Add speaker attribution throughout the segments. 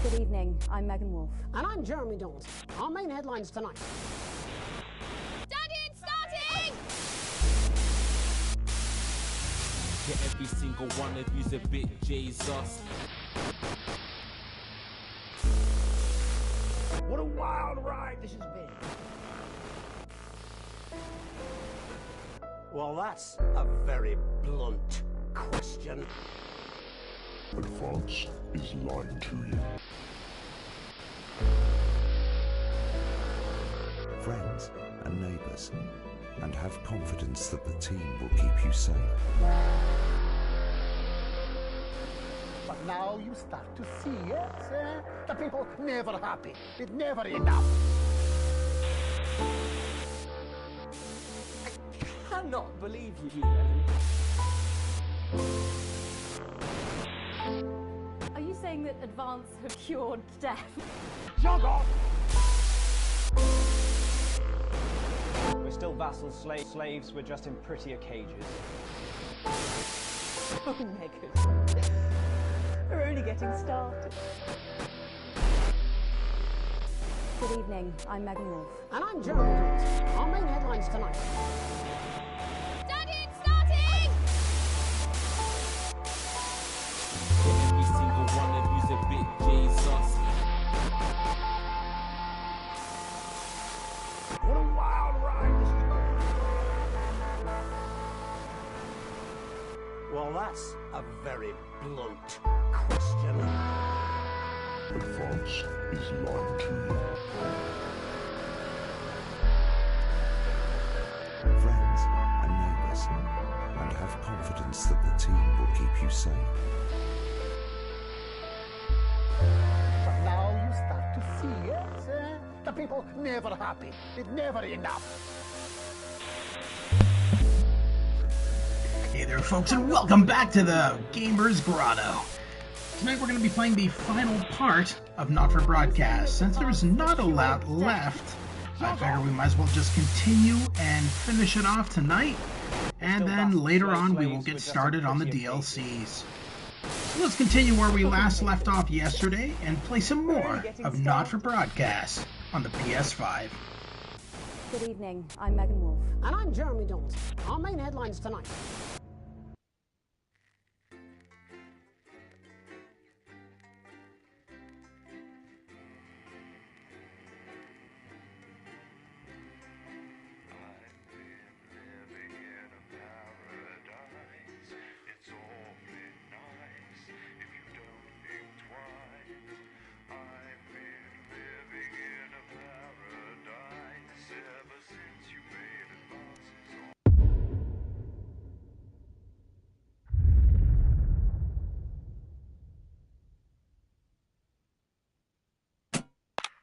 Speaker 1: Good evening, I'm Megan Wolf.
Speaker 2: And I'm Jeremy Dawes. Our main headlines tonight.
Speaker 3: Daddy, it's starting!
Speaker 4: Yeah, every single one of you's a bit Jesus.
Speaker 2: What a wild ride this has been. Well, that's a very blunt question.
Speaker 5: Advance is lying to you.
Speaker 6: Friends and neighbours, and have confidence that the team will keep you safe.
Speaker 2: But now you start to see, yes, the people never happy. It's never enough.
Speaker 4: I cannot believe you.
Speaker 1: Are you saying that Advance have cured death?
Speaker 2: Jog off!
Speaker 7: We're still vassals, slaves, we're just in prettier cages.
Speaker 1: Oh, Megan. We're only getting started. Good evening, I'm Megan Wolf.
Speaker 2: And I'm Jeremy Dawes. Our main headlines tonight.
Speaker 3: Daddy, it's starting!
Speaker 4: Yeah, every single one of you's a bit Jesus.
Speaker 2: What a wild ride this has been. Well, that's a very blunt question.
Speaker 5: Advance is lying to you.
Speaker 6: Friends and neighbours, and have confidence that the team will keep you safe.
Speaker 2: But now you start to see, yes, the people never happy. It's never enough.
Speaker 8: Hey there, folks, and welcome back to the Gamers Grotto. Tonight we're going to be playing the final part of Not For Broadcast. Since there's not a lot left, I figure we might as well just continue and finish it off tonight, and then later on we will get started on the DLCs. So let's continue where we last left off yesterday and play some more of Not For Broadcast on the PS5.
Speaker 1: Good evening, I'm Megan Wolf.
Speaker 2: And I'm Jeremy Dawes. Our main headlines tonight.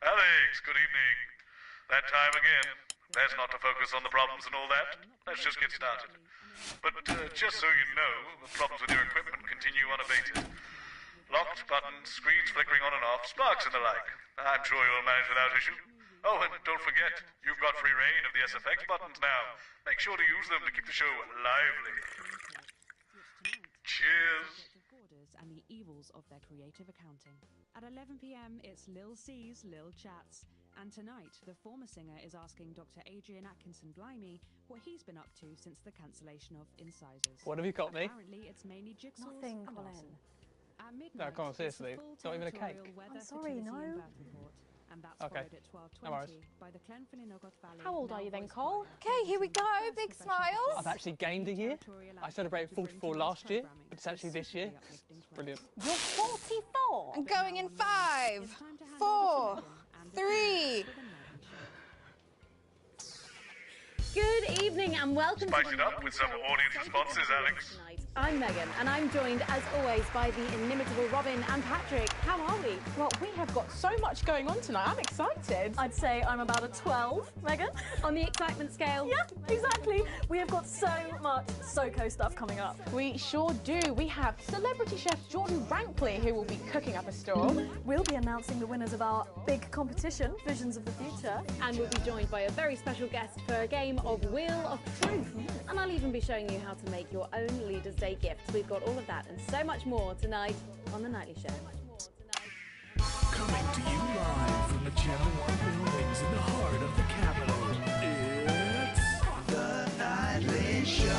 Speaker 9: Alex, good evening. That time again. There's not to focus on the problems and all that. Let's just get started. But just so you know, the problems with your equipment continue unabated. Locked buttons, screens flickering on and off, sparks and the like. I'm sure you'll manage without issue. Oh, and don't forget, you've got free reign of the SFX buttons now. Make sure to use them to keep the show lively. Cheers.
Speaker 10: And the evils of their creative accounting. At 11 p.m, it's Lil C's Lil Chats, and tonight the former singer is asking Dr. Adrian Atkinson Blimey what he's been up to since the cancellation of Incisors.
Speaker 7: What have you got me?
Speaker 10: Apparently it's mainly jigsaws.
Speaker 1: Nothing,
Speaker 10: and
Speaker 1: Colin.
Speaker 10: arson. At midnight,
Speaker 7: No, come on, seriously. Not even a cake.
Speaker 1: I'm sorry, no.
Speaker 10: And that's
Speaker 7: Okay.
Speaker 10: followed at 12:20
Speaker 7: No worries.
Speaker 10: by the Glenfinnan-Ogot Valley.
Speaker 3: How old are you then, Cole? Okay, here we go. Big smiles.
Speaker 7: I've actually gained a year. I celebrated 44 last year, but it's actually this year. It's brilliant.
Speaker 3: You're 44. I'm going in 5, 4, 3.
Speaker 1: Good evening and welcome
Speaker 9: Spice
Speaker 1: to
Speaker 9: it up with some audience responses, Alex.
Speaker 1: I'm Megan, and I'm joined, as always, by the inimitable Robin and Patrick. How are we?
Speaker 3: Well, we have got so much going on tonight. I'm excited.
Speaker 1: I'd say I'm about a 12, Megan. On the excitement scale.
Speaker 3: Yeah, exactly. We have got so much SoCo stuff coming up. We sure do. We have celebrity chef Jordan Rankley, who will be cooking up a storm.
Speaker 1: We'll be announcing the winners of our big competition, Visions of the Future. And we'll be joined by a very special guest for a game of Wheel of Truth. And I'll even be showing you how to make your own Leader's Day gift. We've got all of that and so much more tonight on The Nightly Show.
Speaker 11: Coming to you live from the Channel 1 buildings in the heart of the capital, it's The Nightly Show.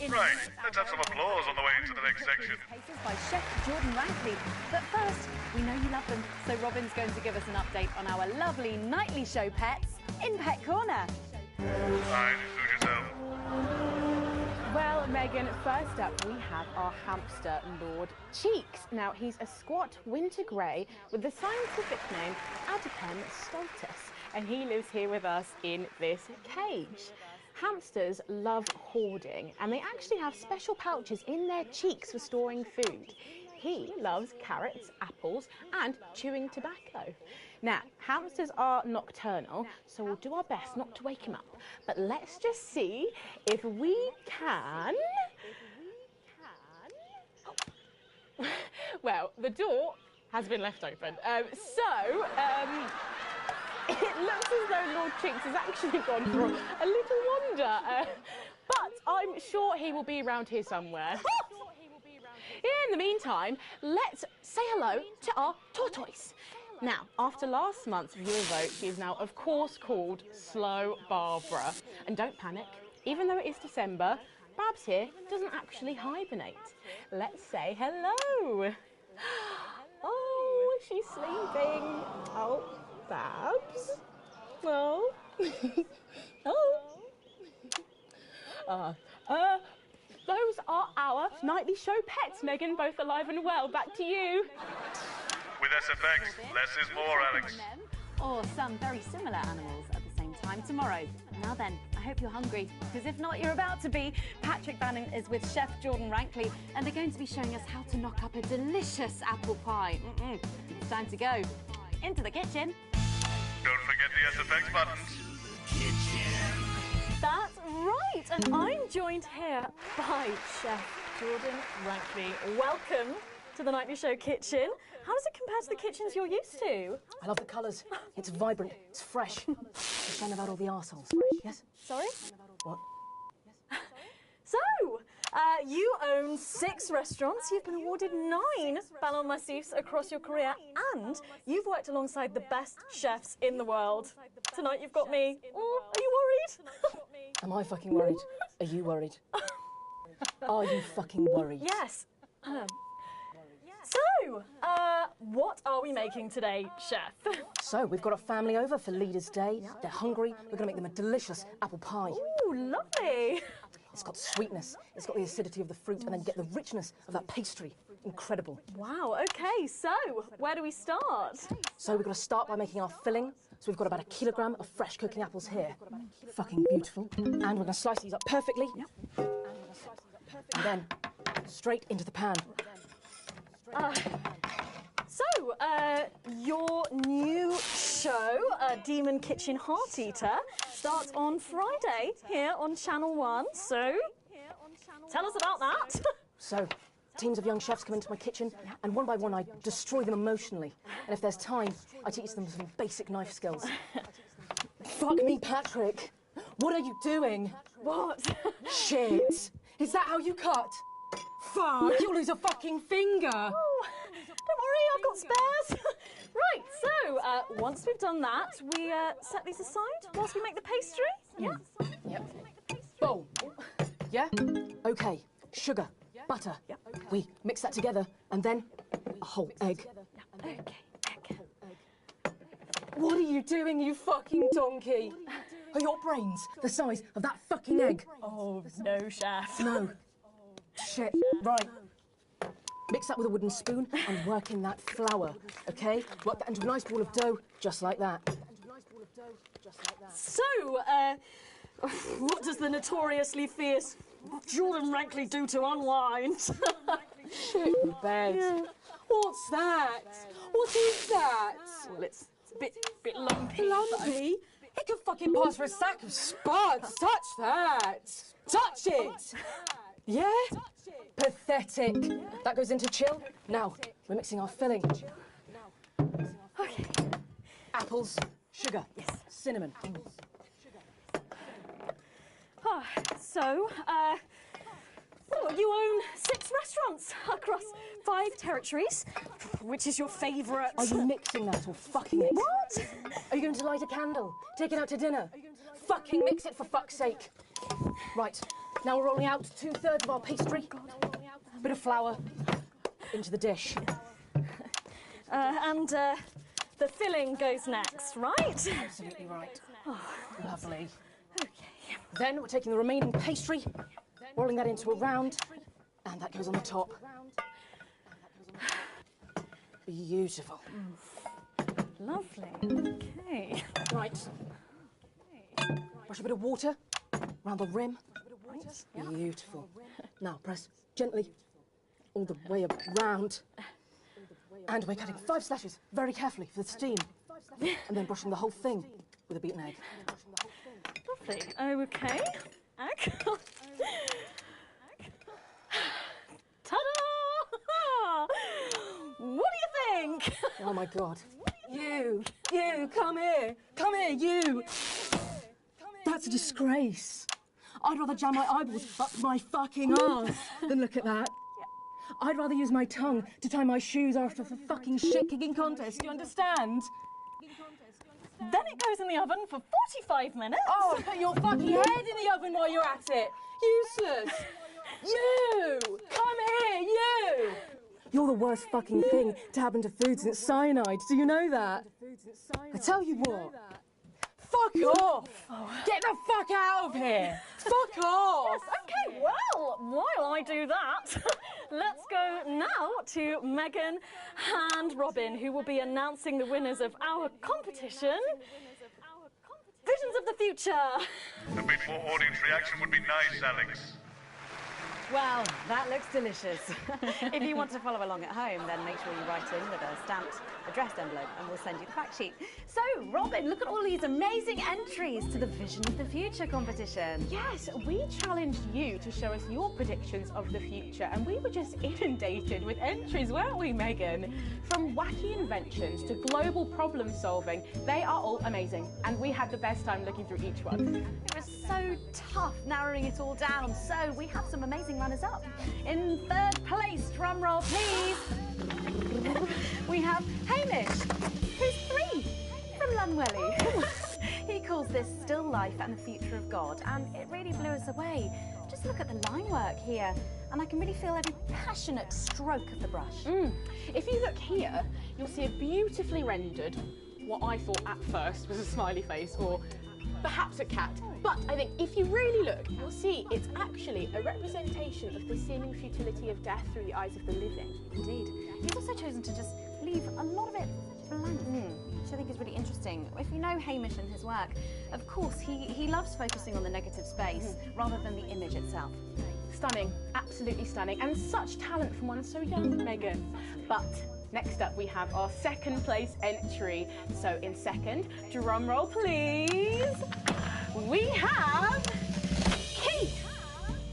Speaker 9: Right, let's have some applause on the way into the next section.
Speaker 1: By Chef Jordan Rankley. But first, we know you love them, so Robin's going to give us an update on our lovely nightly show pets in Pet Corner.
Speaker 9: Fine, suit yourself.
Speaker 3: Well, Megan, first up we have our hamster, Lord Cheeks. Now, he's a squat winter grey with the scientific name Adipem stultus, and he lives here with us in this cage. Hamsters love hoarding, and they actually have special pouches in their cheeks for storing food. He loves carrots, apples, and chewing tobacco. Now, hamsters are nocturnal, so we'll do our best not to wake him up. But let's just see if we can... Well, the door has been left open. It looks as though Lord Cheeks has actually gone for a little wander, but I'm sure he will be around here somewhere. In the meantime, let's say hello to our tortoise. Now, after last month's viewer vote, she is now, of course, called Slow Barbara. And don't panic, even though it is December, Babs here doesn't actually hibernate. Let's say hello. Oh, she's sleeping. Oh. Babs? Oh. Those are our nightly show pets, Megan, both alive and well. Back to you.
Speaker 9: With SFX, less is more, Alex.
Speaker 1: Or some very similar animals at the same time tomorrow. Now then, I hope you're hungry, because if not, you're about to be. Patrick Bannon is with Chef Jordan Rankley, and they're going to be showing us how to knock up a delicious apple pie. It's time to go into the kitchen.
Speaker 9: Don't forget the SFX buttons.
Speaker 1: That's right, and I'm joined here by Chef Jordan Rankley. Welcome to the Nightly Show kitchen. How does it compare to the kitchens you're used to?
Speaker 12: I love the colours. It's vibrant, it's fresh. It's fun about all the arseholes. Yes?
Speaker 1: Sorry?
Speaker 12: What?
Speaker 1: So, you own 6 restaurants, you've been awarded 9 Ballon d'Or across your career, and you've worked alongside the best chefs in the world. Tonight you've got me. Oh, are you worried?
Speaker 12: Am I fucking worried? Are you worried? Are you fucking worried?
Speaker 1: Yes. So, what are we making today, Chef?
Speaker 12: So, we've got a family over for Leaders' Day. They're hungry. We're going to make them a delicious apple pie.
Speaker 1: Ooh, lovely.
Speaker 12: It's got sweetness, it's got the acidity of the fruit, and then get the richness of that pastry. Incredible.
Speaker 1: Wow, okay, so where do we start?
Speaker 12: So we've got to start by making our filling. So we've got about 1 kilogram of fresh cooking apples here. Fucking beautiful. And we're going to slice these up perfectly. Yep. And then straight into the pan.
Speaker 1: Your new show, Demon Kitchen Heart Eater, starts on Friday here on Channel 1, so tell us about that.
Speaker 12: So, teams of young chefs come into my kitchen, and one by one I destroy them emotionally. And if there's time, I teach them some basic knife skills. Fuck me, Patrick. What are you doing?
Speaker 1: What?
Speaker 12: Shit. Is that how you cut? Fuck, you'll lose a fucking finger.
Speaker 1: Oh, don't worry, I've got spares. Right, so once we've done that, we set these aside whilst we make the pastry. Yeah.
Speaker 12: Yep. Bowl. Yeah? Okay. Sugar. Butter. Yep. We mix that together, and then a whole egg.
Speaker 1: Okay, egg.
Speaker 12: What are you doing, you fucking donkey? Are your brains the size of that fucking egg?
Speaker 1: Oh, no, Chef.
Speaker 12: No. Shit. Right. Mix that with a wooden spoon and work in that flour, okay? Work that into a nice ball of dough, just like that.
Speaker 1: So, what does the notoriously fierce Jordan Rankley do to unwind?
Speaker 12: Shit in bed. Yeah. What's that? What is that?
Speaker 1: Well, it's a bit lumpy.
Speaker 12: Lumpy? He could fucking pass for a sack of spuds. Touch that. Touch it. Yeah? Pathetic. That goes into chill. Now, we're mixing our filling.
Speaker 1: Okay.
Speaker 12: Apples, sugar, yes, cinnamon.
Speaker 1: So, you own 6 restaurants across 5 territories. Which is your favourite?
Speaker 12: Are you mixing that or fucking it?
Speaker 1: What?
Speaker 12: Are you going to light a candle? Take it out to dinner? Fucking mix it for fuck's sake. Right, now we're rolling out 2/3 of our pastry. A bit of flour into the dish.
Speaker 1: And the filling goes next, right?
Speaker 12: Absolutely right. Oh, lovely. Okay. Then we're taking the remaining pastry, rolling that into a round, and that goes on the top. Beautiful.
Speaker 1: Lovely. Okay.
Speaker 12: Right. Brush a bit of water around the rim. Beautiful. Now press gently all the way around. And we're cutting 5 slashes very carefully for the steam. And then brushing the whole thing with a beaten egg.
Speaker 1: Lovely. Okay. Ta-da! What do you think?
Speaker 12: Oh my God. You, come here, you. That's a disgrace. I'd rather jam my eyeballs up my fucking arse than look at that. I'd rather use my tongue to tie my shoes after a fucking shit-kicking contest, do you understand?
Speaker 1: Then it goes in the oven for 45 minutes.
Speaker 12: Oh, put your fucking head in the oven while you're at it. Useless. You! Come here, you! You're the worst fucking thing to happen to food since cyanide. Do you know that? I tell you what. Fuck off! Get the fuck out of here! Fuck off!
Speaker 1: Okay, well, while I do that, let's go now to Megan and Robin, who will be announcing the winners of our competition. Visions of the Future.
Speaker 9: A bit more audience reaction would be nice, Alex.
Speaker 1: Well, that looks delicious. If you want to follow along at home, then make sure you write in with a stamped addressed envelope and we'll send you the fact sheet. So, Robin, look at all these amazing entries to the Vision of the Future competition.
Speaker 3: Yes, we challenged you to show us your predictions of the future, and we were just inundated with entries, weren't we, Megan? From wacky inventions to global problem solving, they are all amazing, and we had the best time looking through each one.
Speaker 1: It was so tough narrowing it all down, so we have some amazing runners-up. In 3rd place, drum roll please, we have Hamish, who's 3 from Lunwelly. He calls this Still Life and the Future of God, and it really blew us away. Just look at the line work here, and I can really feel every passionate stroke of the brush.
Speaker 3: If you look here, you'll see a beautifully rendered, what I thought at first was a smiley face, or perhaps a cat. But I think if you really look, you'll see it's actually a representation of the seeming futility of death through the eyes of the living.
Speaker 1: Indeed. He's also chosen to just leave a lot of it blank, which I think is really interesting. If you know Hamish and his work, of course, he loves focusing on the negative space rather than the image itself.
Speaker 3: Stunning, absolutely stunning, and such talent from one so young, Megan. But next up, we have our 2nd place entry. So in 2nd, drum roll please, we have Keith,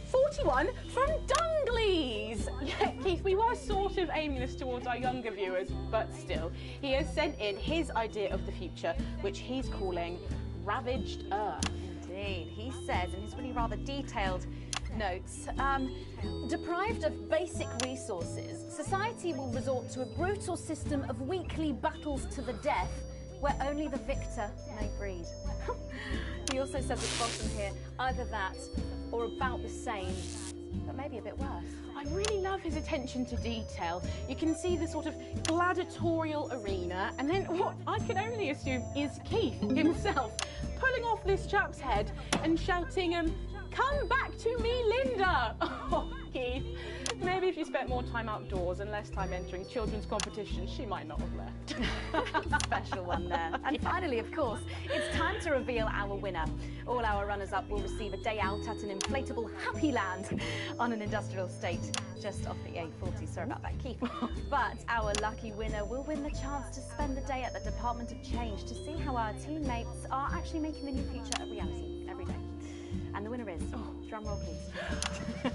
Speaker 3: 41 from Dungleys. Yeah, Keith, we were sort of aiming this towards our younger viewers, but still, he has sent in his idea of the future, which he's calling Ravaged Earth.
Speaker 1: Indeed, he says in his really rather detailed notes, deprived of basic resources, society will resort to a brutal system of weekly battles to the death where only the victor may breed. He also says at the bottom here, either that or about the same, but maybe a bit worse.
Speaker 3: I really love his attention to detail. You can see the sort of gladiatorial arena, and then what I can only assume is Keith himself pulling off this chap's head and shouting, "Come back to me, Linda!" Oh, Keith, maybe if she spent more time outdoors and less time entering children's competitions, she might not have left.
Speaker 1: Special one there. And finally, of course, it's time to reveal our winner. All our runners-up will receive a day out at an inflatable Happy Land on an industrial estate just off the A40. Sorry about that, Keith. But our lucky winner will win the chance to spend the day at the Department of Change to see how our teammates are actually making the new future a reality every day. And the winner is... Oh, drum roll, please.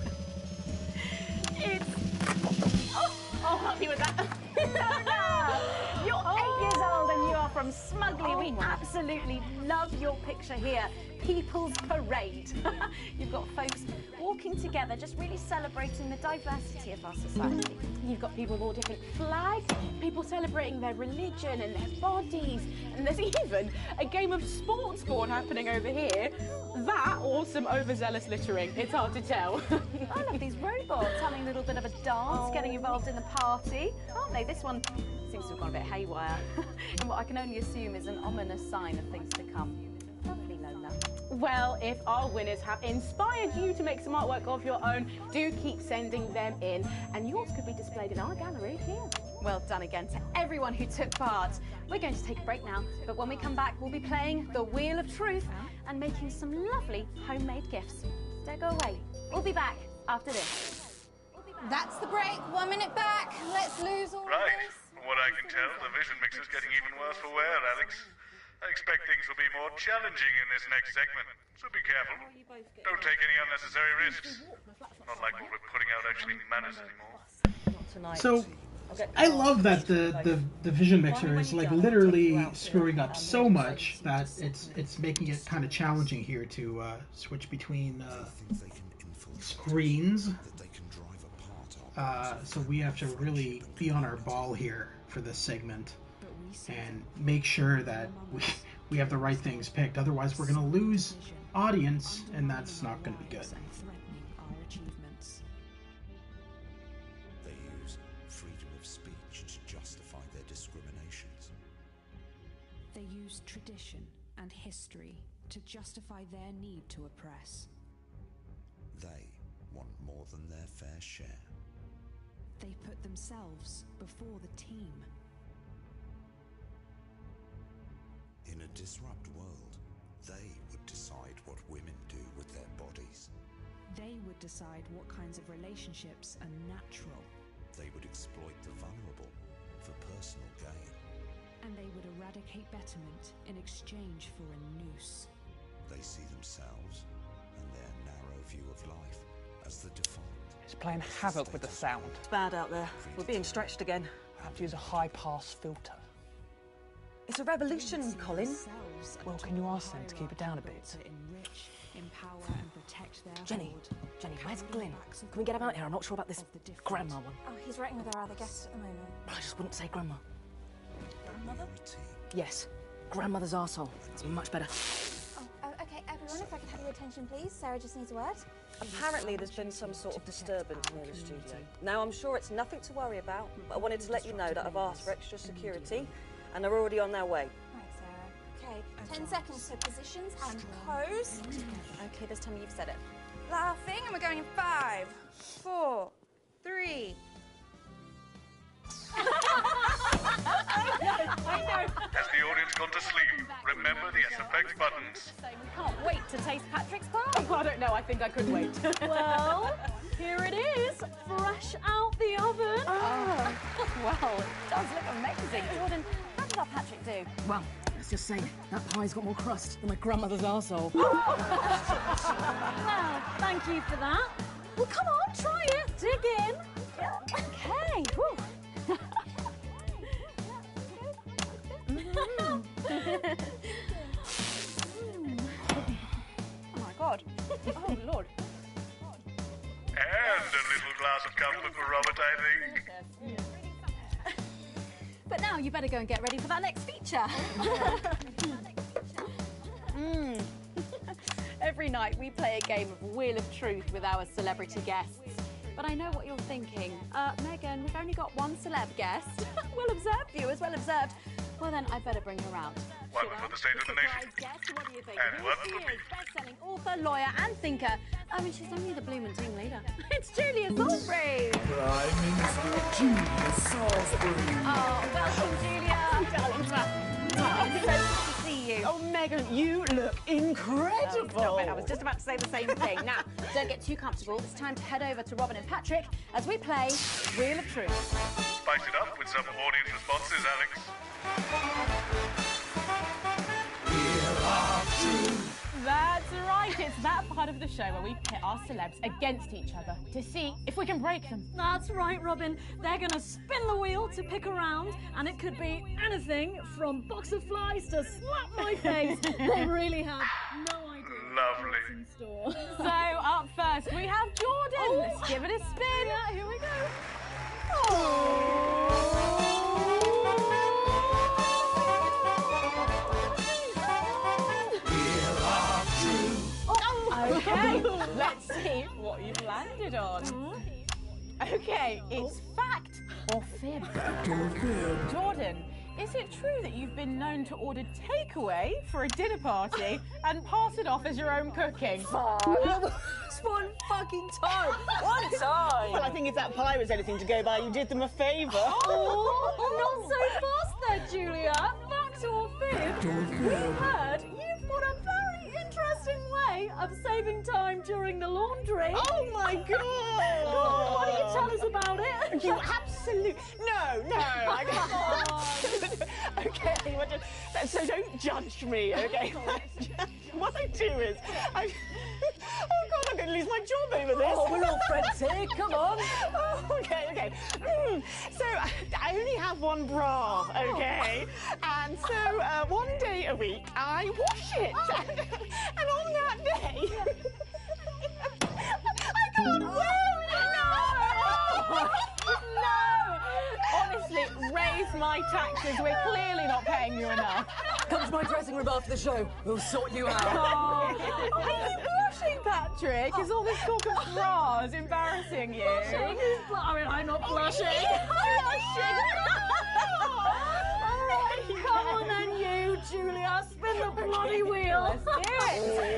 Speaker 3: It's... Oh, happy with that.
Speaker 1: You're 8 years old and you are from Smugly. We absolutely love your picture here. People's Parade. You've got folks walking together, just really celebrating the diversity of our society.
Speaker 3: You've got people with all different flags, people celebrating their religion and their bodies, and there's even a game of sports board happening over here. That or some overzealous littering. It's hard to tell.
Speaker 1: I love these robots having a little bit of a dance, getting involved in the party, aren't they? This one seems to have gone a bit haywire. And what I can only assume is an ominous sign of things to come. Lovely, Lola.
Speaker 3: Well, if our winners have inspired you to make some artwork of your own, do keep sending them in. And yours could be displayed in our gallery here.
Speaker 1: Well done again to everyone who took part. We're going to take a break now, but when we come back, we'll be playing the Wheel of Truth and making some lovely homemade gifts. Don't go away. We'll be back after this.
Speaker 13: That's the break. 1 minute back. Let's lose all
Speaker 9: Right.
Speaker 13: this.
Speaker 9: From what I can tell, the vision mixer's getting even worse for wear, Alex. I expect things will be more challenging in this next segment, so be careful. Don't take any unnecessary risks. Not like what we're putting out actually matters anymore.
Speaker 8: So, I love that the vision mixer is like literally screwing up so much that it's making it kind of challenging here to switch between screens. So we have to really be on our ball here for this segment and make sure that we have the right things picked. Otherwise, we're going to lose audience, and that's not going to be good.
Speaker 6: They use freedom of speech to justify their discriminations.
Speaker 10: They use tradition and history to justify their need to oppress.
Speaker 6: They want more than their fair share.
Speaker 10: They put themselves before the team.
Speaker 6: In a disrupt world, they would decide what women do with their bodies.
Speaker 10: They would decide what kinds of relationships are natural.
Speaker 6: They would exploit the vulnerable for personal gain.
Speaker 10: And they would eradicate betterment in exchange for a noose.
Speaker 6: They see themselves and their narrow view of life as the defined.
Speaker 7: It's playing havoc with the sound.
Speaker 14: It's bad out there. We're being stretched again.
Speaker 7: I have to use a high-pass filter.
Speaker 14: It's a revolution, Colin.
Speaker 7: Well, can you ask them to keep it down a bit?
Speaker 10: To enrich, empower, and protect their
Speaker 12: Jenny, where's Glyn? Can we get him out here? I'm not sure about this grandma one.
Speaker 13: Oh, he's writing with our other guests at the moment.
Speaker 12: I just wouldn't say grandma.
Speaker 13: Grandmother?
Speaker 12: Yes, grandmother's arsehole. It's much better.
Speaker 13: Oh, okay, everyone, if I could have your attention, please. Sarah just needs a word.
Speaker 14: Apparently there's been some sort of disturbance near the studio. Now, I'm sure it's nothing to worry about, but I wanted to let you know that I've asked for extra security, and they're already on their way.
Speaker 13: Right, Sarah. Okay, 10 seconds, so positions and pose.
Speaker 1: Okay, this time you've said it.
Speaker 13: Laughing, and we're going in 5, 4, 3.
Speaker 1: I know.
Speaker 9: Has the audience gone to sleep? Remember the SFX buttons.
Speaker 1: We can't wait to taste Patrick's pie.
Speaker 3: Oh, I don't know, I think I could wait.
Speaker 1: Well, here it is, fresh out the oven.
Speaker 3: Ah.
Speaker 1: Well, it does look amazing. Jordan, how did our Patrick do?
Speaker 12: Well, let's just say that pie's got more crust than my grandmother's arsehole.
Speaker 1: Well, thank you for that. Well, come on, try it. Dig in. Yeah. Okay. Whew. Oh my God. Oh Lord.
Speaker 9: And a little glass of comfort for Robert, I think.
Speaker 1: But now you better go and get ready for that next feature. Every night we play a game of Wheel of Truth with our celebrity guests. But I know what you're thinking. Megan, we've only got one celeb guest. Well observed, viewers, well observed. Well then, I better bring her out.
Speaker 9: One for the state of the nation.
Speaker 1: Guest, what do you think?
Speaker 9: And one for me.
Speaker 1: Best-selling author, lawyer, and thinker. I mean, she's only the bloomin' team leader. It's Julia Thornbury.
Speaker 15: Right,
Speaker 11: Julia Salisbury.
Speaker 1: Oh, welcome, Julia. Darling. It's so good to see you.
Speaker 15: Oh, Megan, you look incredible.
Speaker 1: Oh, stop it. I was just about to say the same thing. Now, don't get too comfortable. It's time to head over to Robin and Patrick as we play Wheel of Truth.
Speaker 9: Spice it up with some audience responses, Alex.
Speaker 3: That's right, it's that part of the show where we pit our celebs against each other to see if we can break them.
Speaker 16: That's right, Robin. They're going to spin the wheel to pick a round, and it could be anything from box of flies to slap my face. They really have no idea
Speaker 9: Lovely.
Speaker 16: what's in store.
Speaker 3: So, up first, we have Jordan.
Speaker 16: Oh.
Speaker 3: Let's give it a spin.
Speaker 16: Yeah, here we go.
Speaker 3: Okay, let's see what you've landed on. Okay, it's fact or fib. Jordan, is it true that you've been known to order takeaway for a dinner party and pass it off as your own cooking?
Speaker 14: It's one fucking time. One time.
Speaker 15: Well, I think if that pie was anything to go by, you did them a favour.
Speaker 16: Oh, not so fast there, Julia. Fact or fib? We heard you've got a very interesting way of saving time during the laundry.
Speaker 15: Oh my God!
Speaker 16: Go on, why don't you tell us about it?
Speaker 15: You absolutely no, I can't. Okay, so don't judge me, okay? What I do is, oh God, I'm going to lose my job over this.
Speaker 14: Oh, we're all friends here. Come on.
Speaker 15: Oh, okay. So I only have one bra, okay? And so one day a week I wash it, and on that day I can't wear it.
Speaker 3: No! Honestly, raise my taxes. We're clearly not paying you enough.
Speaker 14: Come to my dressing room after the show. We'll sort you out.
Speaker 3: Oh. Are you blushing, Patrick? Is all this talk of bras embarrassing you?
Speaker 16: Blushing? I mean, I'm not blushing. Alright, come on then, you, Julia. Spin the bloody wheel.
Speaker 3: Let's do it.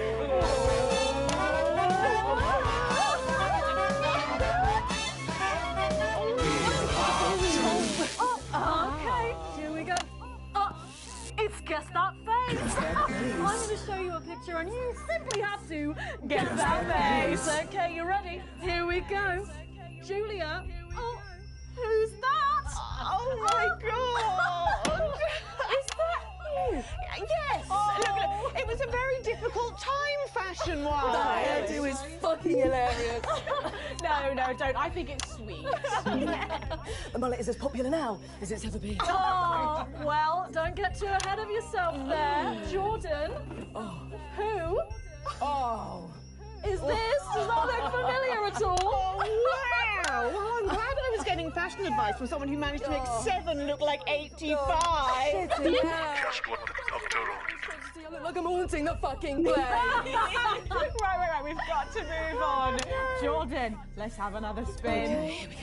Speaker 16: Okay, here we go. It's Guess That Face. I'm going to show you a picture and you simply have to guess that face. Okay, you ready? Here we go. Julia. Oh, who's that?
Speaker 15: Oh my God!
Speaker 16: Is that you?
Speaker 15: Yes! Look, it was a very difficult time fashion-wise.
Speaker 14: That hairdo is fucking hilarious.
Speaker 3: No, don't. I think it's sweet.
Speaker 14: The mullet is as popular now as it's ever been.
Speaker 16: Oh, well, don't get too ahead of yourself there. Jordan, who is this? Does that look familiar at all?
Speaker 15: Oh, wow! Well, I'm glad I was getting fashion advice from someone who managed to make 7 look like 85.
Speaker 9: Just what the doctor ordered.
Speaker 14: I look like I'm haunting the fucking play.
Speaker 3: Right. We've got to move on. Jordan, let's have another spin.
Speaker 14: Okay, here we go.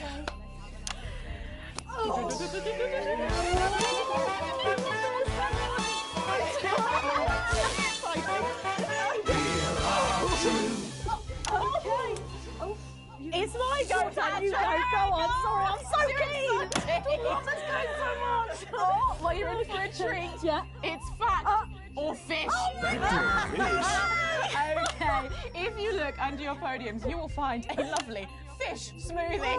Speaker 3: It's my go, Patrick.
Speaker 16: You go on. Sorry, I'm so keen. Let's go so much.
Speaker 3: Oh, well, you're in for a treat.
Speaker 16: Yeah.
Speaker 3: It's fact or fish. Okay, if you look under your podiums, you will find a lovely fish smoothie.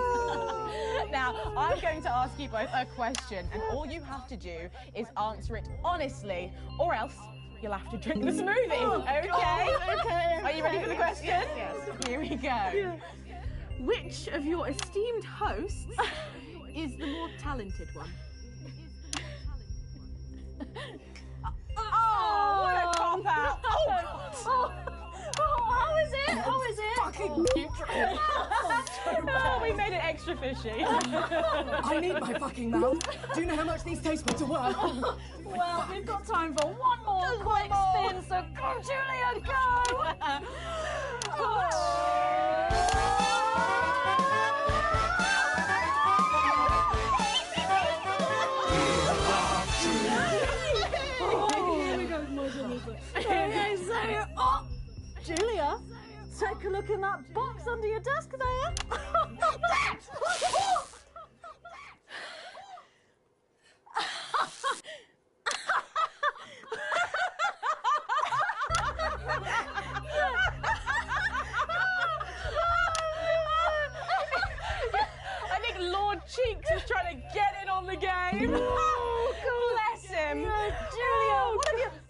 Speaker 3: Now, I'm going to ask you both a question, and all you have to do is answer it honestly, or else you'll have to drink the smoothie. Okay? Are you ready for the question? Yes. Here we go.
Speaker 16: Yeah. Which of your esteemed hosts is the more talented one?
Speaker 3: Oh, what a cop-out.
Speaker 16: How is it? How is it?
Speaker 14: Fucking putrid.
Speaker 3: Oh, we made it extra fishy.
Speaker 14: I need my fucking mouth. Do you know how much these taste buds are worth?
Speaker 16: Well, we've got time for one more quick spin, so go, Julia, go! Here we go, okay, so, Julia, take a look in that box under your desk there.
Speaker 3: Cheeks is trying to get in on the game.
Speaker 16: Oh,
Speaker 3: bless him.
Speaker 16: Julia,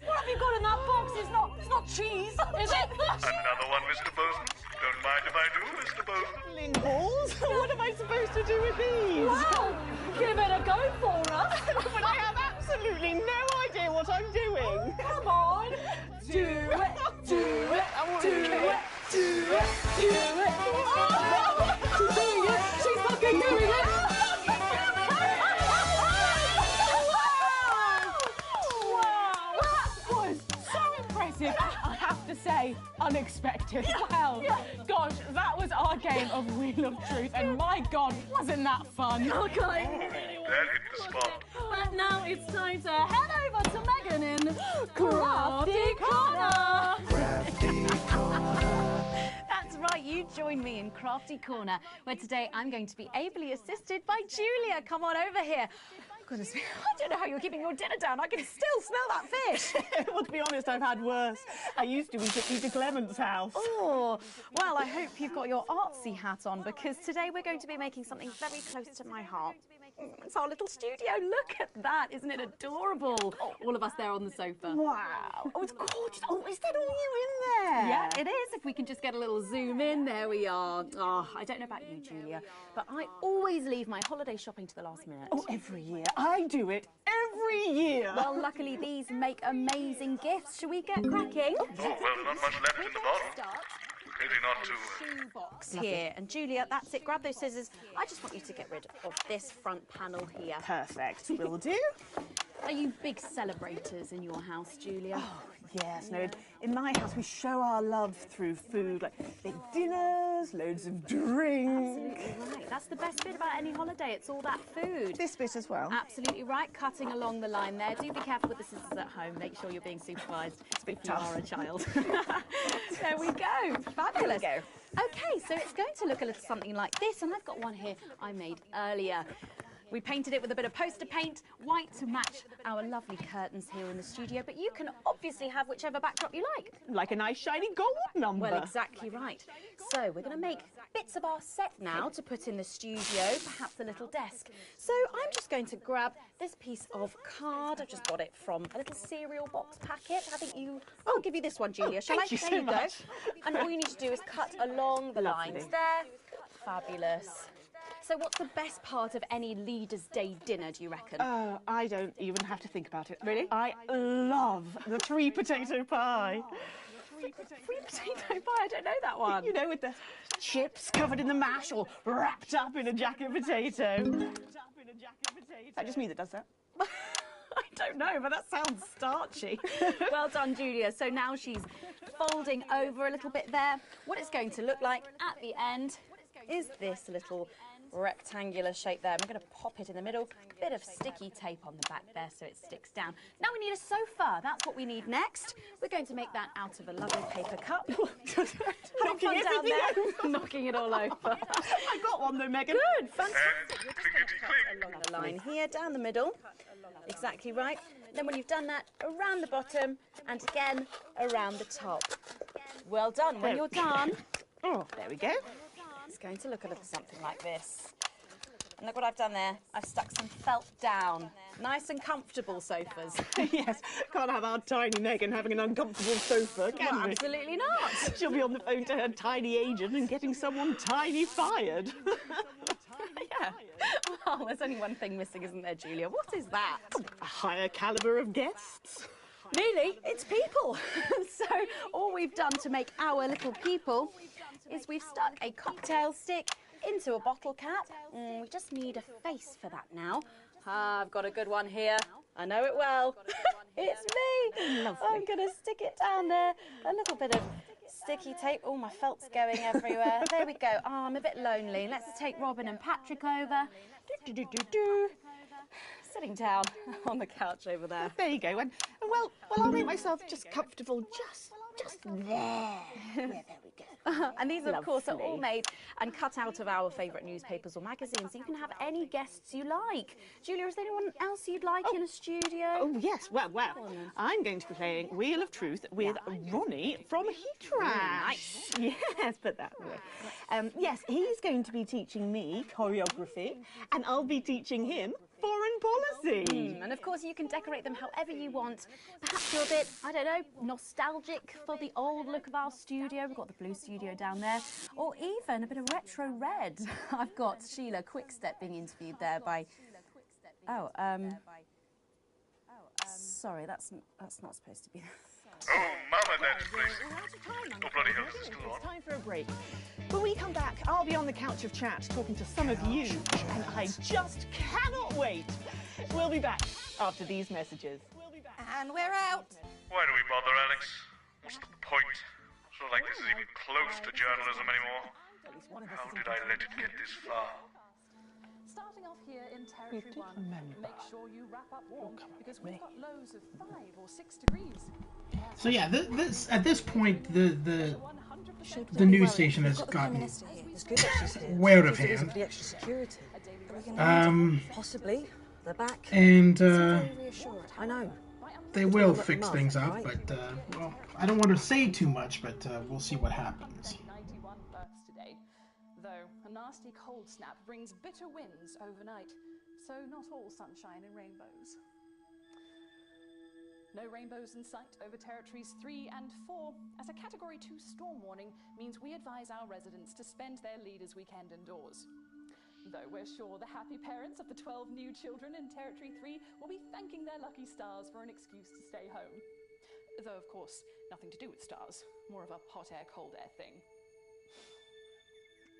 Speaker 16: what have you got in that box? It's not cheese, is it?
Speaker 9: Another one, Mr. Boson. Don't mind if I do, Mr. Boson.
Speaker 15: Ling balls? What am I supposed to do with these?
Speaker 16: Well, give it a go for us.
Speaker 15: But I have absolutely no idea what I'm doing.
Speaker 16: Come on. Do it, do it, do it, do it, do it. Oh, she's doing it. She's fucking doing it.
Speaker 3: I have to say, unexpected. Well, gosh, that was our game of Wheel of Truth, and my God, wasn't that fun?
Speaker 16: Okay.
Speaker 9: That hit the spot.
Speaker 16: But now it's time to head over to Megan in Crafty Corner.
Speaker 1: That's right, you join me in Crafty Corner, where today I'm going to be ably assisted by Julia. Come on over here. Goodness me, I don't know how you're keeping your dinner down. I can still smell that fish.
Speaker 15: Well, to be honest, I've had worse. I used to eat at Peter Clement's house.
Speaker 1: Oh, well, I hope you've got your artsy hat on, because today we're going to be making something very close to my heart. It's our little studio. Look at that. Isn't it adorable? All of us there on the sofa.
Speaker 15: Wow. Oh, it's gorgeous. Oh, is that all you in there?
Speaker 1: Yeah, it is. If we can just get a little zoom in, there we are. Oh, I don't know about you, Julia, but I always leave my holiday shopping to the last minute.
Speaker 15: Oh, every year. I do it every year.
Speaker 1: Well, luckily these make amazing gifts. Shall we get cracking?
Speaker 9: Oh, well, not much left in the bottom. Maybe not too...
Speaker 1: Shoebox here. And Julia, that's it. Grab those scissors. I just want you to get rid of this front panel here.
Speaker 15: Perfect. Will do.
Speaker 1: Are you big celebrators in your house, Julia?
Speaker 15: Oh, yes. No, in my house we show our love through food, like big dinners, loads of drink.
Speaker 1: Absolutely right. That's the best bit about any holiday. It's all that food.
Speaker 15: This bit as well.
Speaker 1: Absolutely right. Cutting along the line there. Do be careful with the scissors at home. Make sure you're being supervised.
Speaker 15: It's a bit
Speaker 1: if you
Speaker 15: tough.
Speaker 1: are a child. There we go. Fabulous.
Speaker 15: There we go.
Speaker 1: Okay, so it's going to look a little something like this, and I've got one here I made earlier. We painted it with a bit of poster paint, white to match our lovely curtains here in the studio, but you can obviously have whichever backdrop you like.
Speaker 15: Like a nice shiny gold number.
Speaker 1: Well, exactly right. So we're going to make bits of our set now to put in the studio, perhaps a little desk. So I'm just going to grab this piece of card. I've just got it from a little cereal box packet. I think you... I'll give you this one, Julia. Shall I?
Speaker 15: Thank you
Speaker 1: There
Speaker 15: so
Speaker 1: you go.
Speaker 15: much.
Speaker 1: And all you need to do is cut along the
Speaker 15: Lovely.
Speaker 1: lines there. Fabulous. So what's the best part of any Leaders' Day dinner, do you reckon?
Speaker 15: I don't even have to think about it. Really? I love the 3-potato pie.
Speaker 1: Free potato pie, I don't know that one.
Speaker 15: You know, with the chips covered in the mash or wrapped up in a jacket potato. Is that just me that does that?
Speaker 1: I don't know, but that sounds starchy. Well done, Julia. So now she's folding over a little bit there. What it's going to look like at the end is this little rectangular shape there. I'm going to pop it in the middle, a bit of sticky tape on the back there so it sticks down. Now we need a sofa. That's what we need next. We're going to make that out of a lovely paper cup. Having fun down there, knocking it all over.
Speaker 15: I got one though, Megan.
Speaker 1: Good, fantastic. Along the line here, down the middle. Exactly right. Then when you've done that, around the bottom and again around the top. Well done. When you're done,
Speaker 15: oh, there we go.
Speaker 1: It's going to look a little something like this. And look what I've done there. I've stuck some felt down. Nice and comfortable sofas.
Speaker 15: Yes, can't have our tiny Megan having an uncomfortable sofa, can
Speaker 1: Well,
Speaker 15: we?
Speaker 1: absolutely not.
Speaker 15: She'll be on the phone to her tiny agent and getting someone tiny fired.
Speaker 1: Yeah. Well, there's only one thing missing, isn't there, Julia? What is that?
Speaker 15: A higher calibre of guests.
Speaker 1: Really? It's people. So all we've done to make our little people is we've stuck a cocktail stick into a bottle cap. We just need a face for that now. I've got a good one here. I know it well. It's me.
Speaker 15: Lovely.
Speaker 1: I'm going to stick it down there. A little bit of sticky tape. Oh, my felt's going everywhere. There we go. Oh, I'm a bit lonely. Let's take Robin and Patrick over. Sitting down on the couch over there.
Speaker 15: There you go. And well, I'll make myself just comfortable just there. Yeah, there we go.
Speaker 1: And these, of course, are all
Speaker 3: Lovely.
Speaker 1: made and cut out of our favourite newspapers or magazines. You can have any guests you like. Julia, is there anyone else you'd like in a studio?
Speaker 15: Oh, yes. Well, I'm going to be playing Wheel of Truth with Ronnie from Heatrash.
Speaker 1: Nice.
Speaker 15: Yes, put that away. Yes, he's going to be teaching me choreography, and I'll be teaching him foreign policy.
Speaker 1: And of course, you can decorate them however you want. Perhaps you're a bit, I don't know, nostalgic for the old look of our studio. We've got the blue studio down there. Or even a bit of retro red. I've got Sheila Quickstep being interviewed there by... Oh, sorry, that's not supposed to be...
Speaker 9: Oh, Mama, that's please. Oh, bloody hell, is this still on?
Speaker 15: It's time for a break. When we come back, I'll be on the couch of chat talking to some of you, and I just cannot wait. We'll be back after these messages.
Speaker 13: And we're out.
Speaker 9: Why do we bother, Alex? What's the point? It's not like this is even close to journalism anymore. How did I let it get this far?
Speaker 17: Starting off here in Territory 1, make sure you wrap up warm because we've got lows of 5 or 6 degrees.
Speaker 8: So yeah, this at this point the news station has gotten way out of hand.
Speaker 14: Possibly. They're back.
Speaker 8: And
Speaker 14: I know.
Speaker 8: they will fix things up, but well, I don't want to say too much, but we'll see what happens.
Speaker 17: 91 births today, though a nasty cold snap brings bitter winds overnight, so not all sunshine and rainbows. No rainbows in sight over territories 3 and 4, as a Category 2 storm warning means we advise our residents to spend their leaders' weekend indoors. Though we're sure the happy parents of the 12 new children in Territory 3 will be thanking their lucky stars for an excuse to stay home. Though, of course, nothing to do with stars, more of a hot air, cold air thing.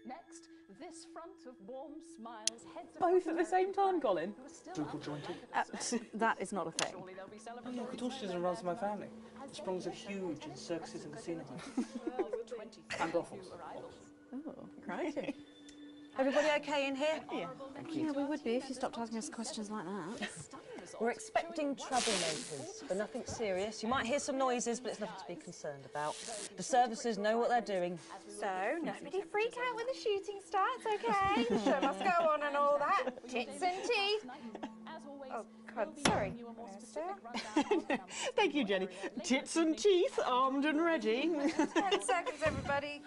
Speaker 17: Next, this front of warm smiles heads
Speaker 7: Both at the same time, Colin?
Speaker 17: Double
Speaker 7: jointed.
Speaker 1: That is not a thing.
Speaker 7: Oh, look, contortionism runs in my family. The Sprongs are huge in circuses and casinos. And brothels.
Speaker 1: Oh, crikey.
Speaker 14: Everybody okay in here?
Speaker 1: Yeah, we would be if you stopped asking us questions like that.
Speaker 14: We're expecting troublemakers, but nothing serious. You might hear some noises, but it's nothing to be concerned about. The services know what they're doing.
Speaker 13: So, nobody freak out when the shooting starts, okay? The show must go on and all that. Tits and teeth. Oh, God, sorry.
Speaker 15: Thank you, Jenny. Tits and teeth, armed and ready.
Speaker 13: 10 seconds, everybody.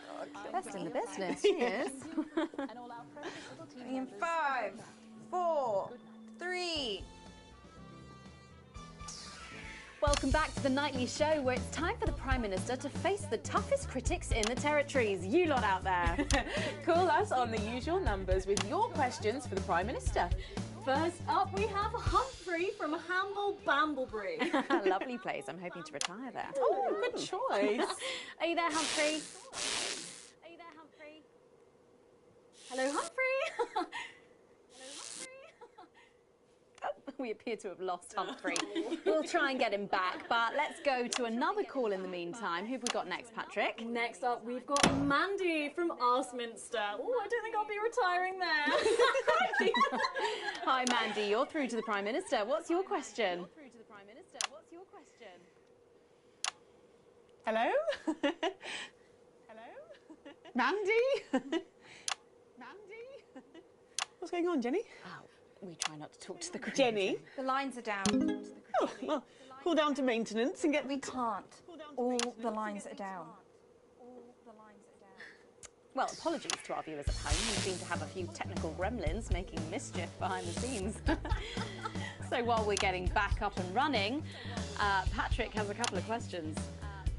Speaker 1: Best in the business, she is.
Speaker 13: In 5, 4, 3.
Speaker 1: Welcome back to the nightly show where it's time for the Prime Minister to face the toughest critics in the territories. You lot out there.
Speaker 3: Call us on the usual numbers with your questions for the Prime Minister.
Speaker 16: First up, we have Humphrey from Hamble Bamblebury.
Speaker 1: Lovely place. I'm hoping to retire there.
Speaker 3: Oh, good choice.
Speaker 1: Are you there, Humphrey?
Speaker 16: Hello, Humphrey.
Speaker 1: We appear to have lost Humphrey. We'll try and get him back, but let's go to another call in the meantime. Who've we got next, Patrick?
Speaker 16: Next up, we've got Mandy from Arsminster. Oh, I don't think I'll be retiring there.
Speaker 1: Hi, Mandy. You're through to the Prime Minister. What's your question?
Speaker 15: Hello? Hello? Mandy? Mandy? What's going on, Jenny?
Speaker 1: Oh, we try not to talk to the crew.
Speaker 15: Jenny?
Speaker 13: The lines are down.
Speaker 15: Oh, well, call down to maintenance and get...
Speaker 13: We can't. All the lines are down.
Speaker 1: Well, apologies to our viewers at home. We seem to have a few technical gremlins making mischief behind the scenes. So while we're getting back up and running, Patrick has a couple of questions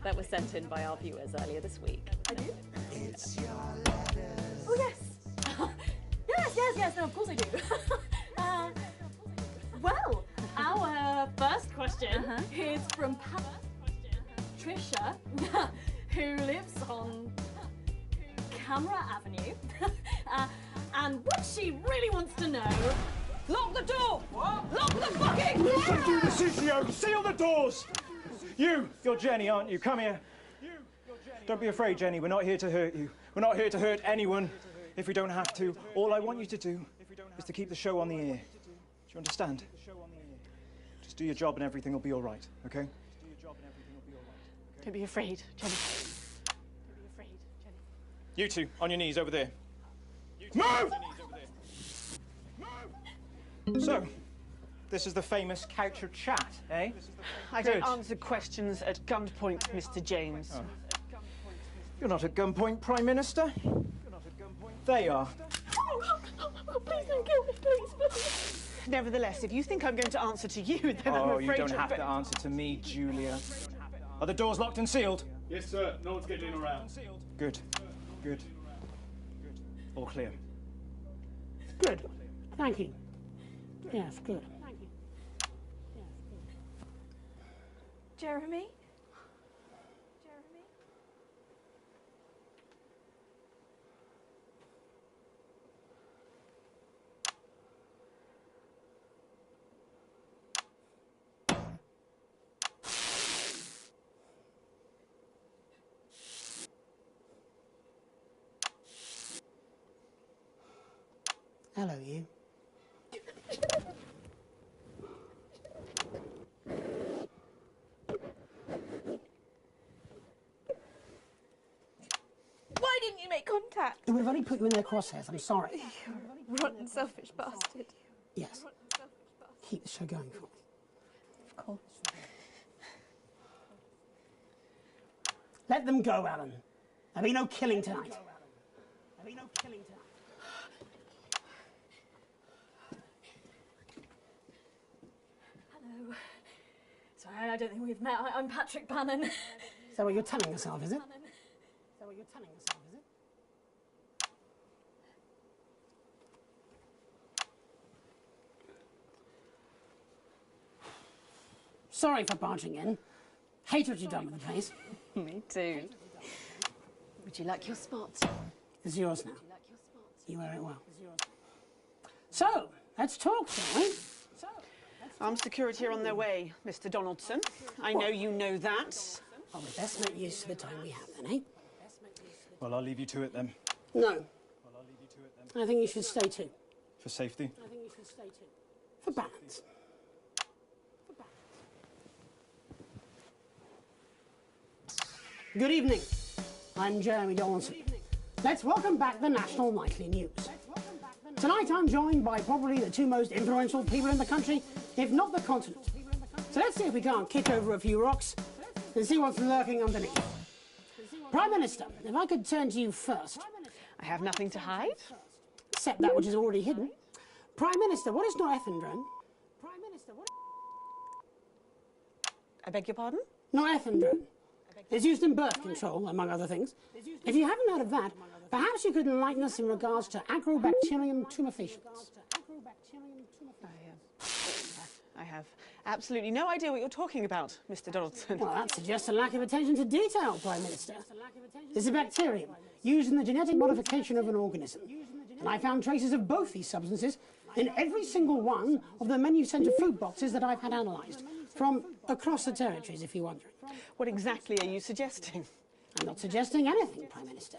Speaker 1: that were sent in by our viewers earlier this week.
Speaker 16: I do?
Speaker 6: It's your letters.
Speaker 16: Oh, yes. Yes, no, of course I do. Well, our first question is from Trisha, who lives on Camera Avenue. And what she really wants to know... Lock the door! What? Lock the fucking door!
Speaker 18: Listen to the CCO! Seal the doors! You're Jenny, aren't you? Come here. Don't be afraid, Jenny. We're not here to hurt you. We're not here to hurt anyone if we don't have to. All I want you to do is to keep the show on the air. Do you understand? Just do your job and everything will be all right, okay?
Speaker 15: Don't be afraid, Jenny. Don't be afraid,
Speaker 18: You two, on your knees over there. Move! So, this is the famous couch of chat, eh?
Speaker 15: I don't answer questions at gunpoint, Mr. James.
Speaker 18: Oh. You're not at gunpoint, Prime Minister. They are.
Speaker 15: Please don't kill me, please. Nevertheless, if you think I'm going to answer to you, then I'm afraid
Speaker 18: you don't have to answer to me, Julia. Are the doors locked and sealed?
Speaker 9: Yes, sir. No one's getting in around.
Speaker 18: Good. Good. All clear.
Speaker 16: Good. Thank you. Yes, good.
Speaker 13: Thank you. Jeremy?
Speaker 16: Hello, you.
Speaker 13: Why didn't you make contact?
Speaker 16: It would have only put you in their crosshairs. I'm sorry.
Speaker 13: You're a rotten, selfish bastard.
Speaker 16: Yes. Keep the show going for me.
Speaker 13: Of course.
Speaker 16: Let them go, Alan. There'll be no killing tonight. There'll be no killing tonight.
Speaker 13: Hello. Sorry, I don't think we've met. I'm Patrick Bannon.
Speaker 16: Is that what you're telling yourself, is it? Is that what you're telling yourself, is it? Sorry for barging in. Hate what you've done with the place.
Speaker 13: Me too. Would you like your spot?
Speaker 16: It's yours now. You wear it well. So, let's talk, shall we?
Speaker 15: Armed security are on their way, Mr. Donaldson. I know you know that.
Speaker 16: Oh, we best make use of the time we have then, eh?
Speaker 18: Well, I'll leave you to it then.
Speaker 16: No. I think you should stay too.
Speaker 18: For safety?
Speaker 16: I think you should stay too. For balance. Good evening. I'm Jeremy Donaldson. Let's welcome back the National Nightly News. Tonight I'm joined by probably the two most influential people in the country, if not the continent. So let's see if we can't kick over a few rocks and see what's lurking underneath. Prime Minister, if I could turn to you first.
Speaker 15: I have nothing to hide.
Speaker 16: Except that which is already hidden. Prime Minister, what is norethindrone?
Speaker 15: I beg your pardon?
Speaker 16: Norethindrone. It's used in birth control, among other things. If you haven't heard of that, perhaps you could enlighten us in regards to agrobacterium tumefaciens.
Speaker 15: I have absolutely no idea what you're talking about, Mr. Donaldson.
Speaker 16: Well, that suggests a lack of attention to detail, Prime Minister. It's a bacterium used in the genetic modification of an organism. And I found traces of both these substances in every single one of the menu centre food boxes that I've had analysed, from across the territories, if you're wondering.
Speaker 15: What exactly are you suggesting?
Speaker 16: I'm not suggesting anything, Prime Minister.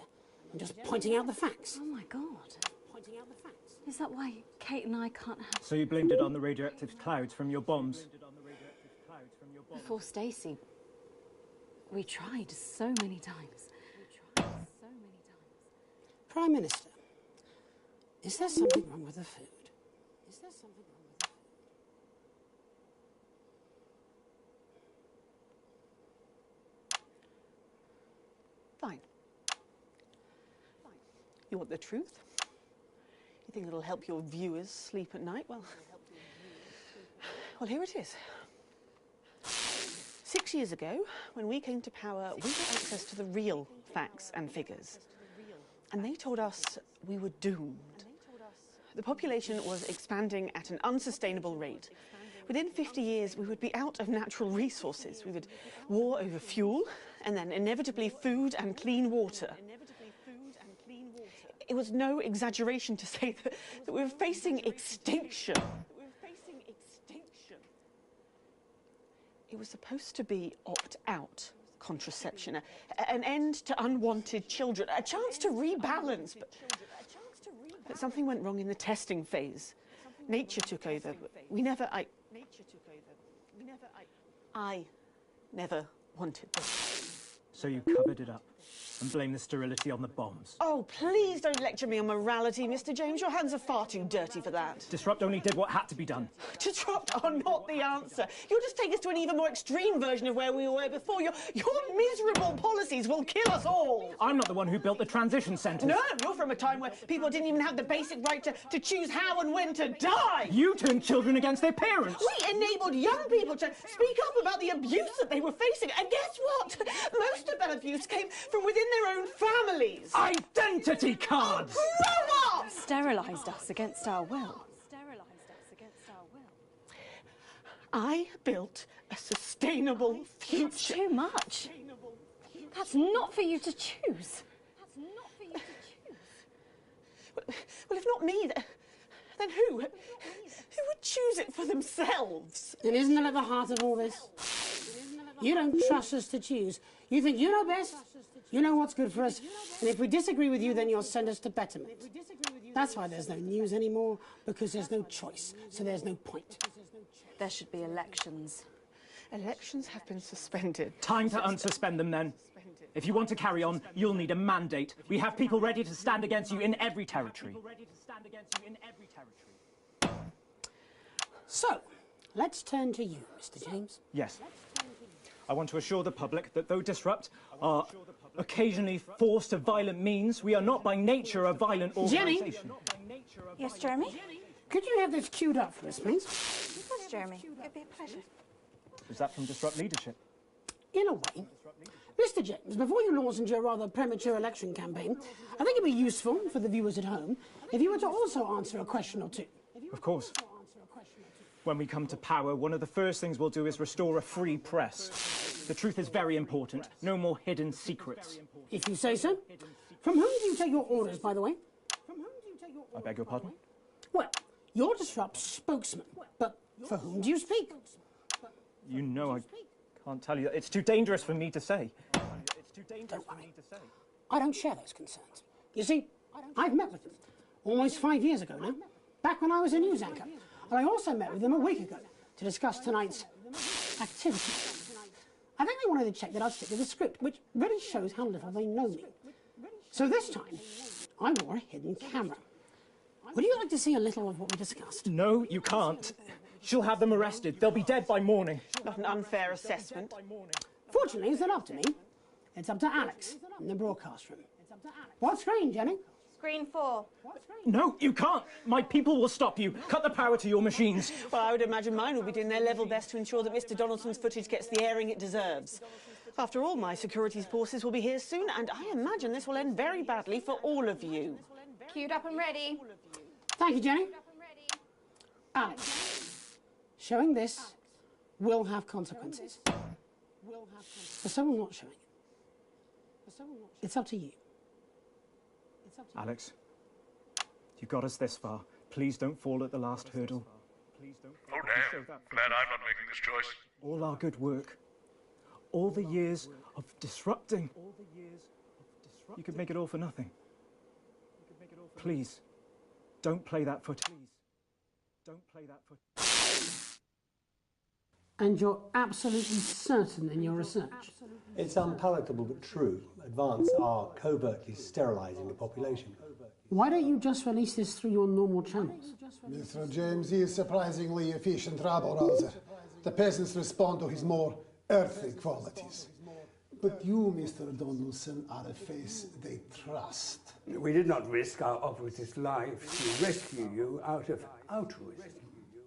Speaker 16: I'm just pointing out the facts.
Speaker 1: Oh my God.
Speaker 16: Pointing out the facts.
Speaker 1: Is that why Kate and I can't have...
Speaker 18: So you blamed it on the radioactive clouds from your bombs?
Speaker 1: Before Stacey, we tried so many times.
Speaker 16: Prime Minister, is there something wrong with the food? Is there something wrong with the food?
Speaker 15: Fine. You want the truth? You think it'll help your viewers sleep at night? Well, here it is. 6 years ago, when we came to power, we got access to the real facts and figures. And they told us we were doomed. The population was expanding at an unsustainable rate. Within 50 years, we would be out of natural resources. We would war over fuel, and then inevitably food and clean water. It was no exaggeration to say that we were facing extinction. It was supposed to be opt-out contraception, an end to unwanted children, a chance to rebalance. But something went wrong in the testing phase. Nature took over. I never wanted this.
Speaker 18: So you covered it up? and blame the sterility on the bombs.
Speaker 15: Oh, please don't lecture me on morality, Mr. James. Your hands are far too dirty for that.
Speaker 18: Disrupt only did what had to be done.
Speaker 15: Disrupt are not the answer. You'll just take us to an even more extreme version of where we were before. Your miserable policies will kill us all.
Speaker 18: I'm not the one who built the transition centres.
Speaker 15: No, you're from a time where people didn't even have the basic right to choose how and when to die.
Speaker 18: You turned children against their parents.
Speaker 15: We enabled young people to speak up about the abuse that they were facing. And guess what? Most of that abuse came from within their own families.
Speaker 18: Identity cards!
Speaker 15: Grow up!
Speaker 1: Sterilised us against our will.
Speaker 15: I built a sustainable future.
Speaker 1: That's too much. That's not for you to choose.
Speaker 15: Well, if not me, then who? Who would choose it for themselves?
Speaker 19: And isn't that at the heart of all this? You don't trust us to choose. You think you know best, you know what's good for us, and if we disagree with you, then you'll send us to betterment. That's why there's no news anymore, because there's no choice, so there's no point.
Speaker 1: There should be elections.
Speaker 15: Elections have been suspended.
Speaker 18: Time to unsuspend them, then. If you want to carry on, you'll need a mandate. We have people ready to stand against you in every territory.
Speaker 19: So, let's turn to you, Mr. James.
Speaker 18: Yes. I want to assure the public that though Disrupt are occasionally forced to violent means, we are not by nature a violent organisation.
Speaker 19: Jenny?
Speaker 13: Yes, Jeremy?
Speaker 19: Could you have this queued up for us, please?
Speaker 13: Of course, Jeremy. It'd be a pleasure.
Speaker 18: Is that from Disrupt leadership?
Speaker 19: In a way. Mr. James, before you launch into a rather premature election campaign, I think it'd be useful for the viewers at home if you were to also answer a question or two.
Speaker 18: Of course. When we come to power, one of the first things we'll do is restore a free press. The truth is very important. No more hidden secrets.
Speaker 19: If you say so. From whom do you take your orders, by the way?
Speaker 18: I beg your pardon?
Speaker 19: Well, you're Disrupt's spokesman, but for whom do you speak?
Speaker 18: You know I can't tell you. It's too dangerous for me to say.
Speaker 19: Don't worry. I don't share those concerns. You see, I've met with them almost 5 years ago now, back when I was a news anchor. And I also met with them a week ago to discuss tonight's activity. I think they wanted to check that I'd stick to the script, which really shows how little they know me. So this time, I wore a hidden camera. Would you like to see a little of what we discussed?
Speaker 18: No, you can't. She'll have them arrested. They'll be dead by morning.
Speaker 15: Not an unfair assessment.
Speaker 19: Fortunately, it's not up to me. It's up to Alex in the broadcast room. What screen, Jenny?
Speaker 13: Screen 4.
Speaker 18: No, you can't. My people will stop you. Cut the power to your machines.
Speaker 15: Well, I would imagine mine will be doing their level best to ensure that Mr. Donaldson's footage gets the airing it deserves. After all, my security forces will be here soon, and I imagine this will end very badly for all of you.
Speaker 13: Queued up and ready.
Speaker 19: Thank you, Jenny. Alex, showing this will have consequences. For someone not showing it, it's up to you.
Speaker 18: Alex, you got us this far. Please don't fall at the last hurdle.
Speaker 9: Oh, damn. Glad I'm not making this choice.
Speaker 18: All our good work, all the years of disrupting, you could make it all for nothing. Please, don't play that footage. Don't play that footage.
Speaker 19: And you're absolutely certain in your research?
Speaker 20: It's unpalatable but true. Advance are covertly sterilising the population.
Speaker 19: Why don't you just release this through your normal channels?
Speaker 2: Mr. James is surprisingly efficient rabble-rouser. The peasants respond to his more earthly qualities. But you, Mr. Donaldson, are a face they trust.
Speaker 21: We did not risk our operative lives to rescue you out of altruism.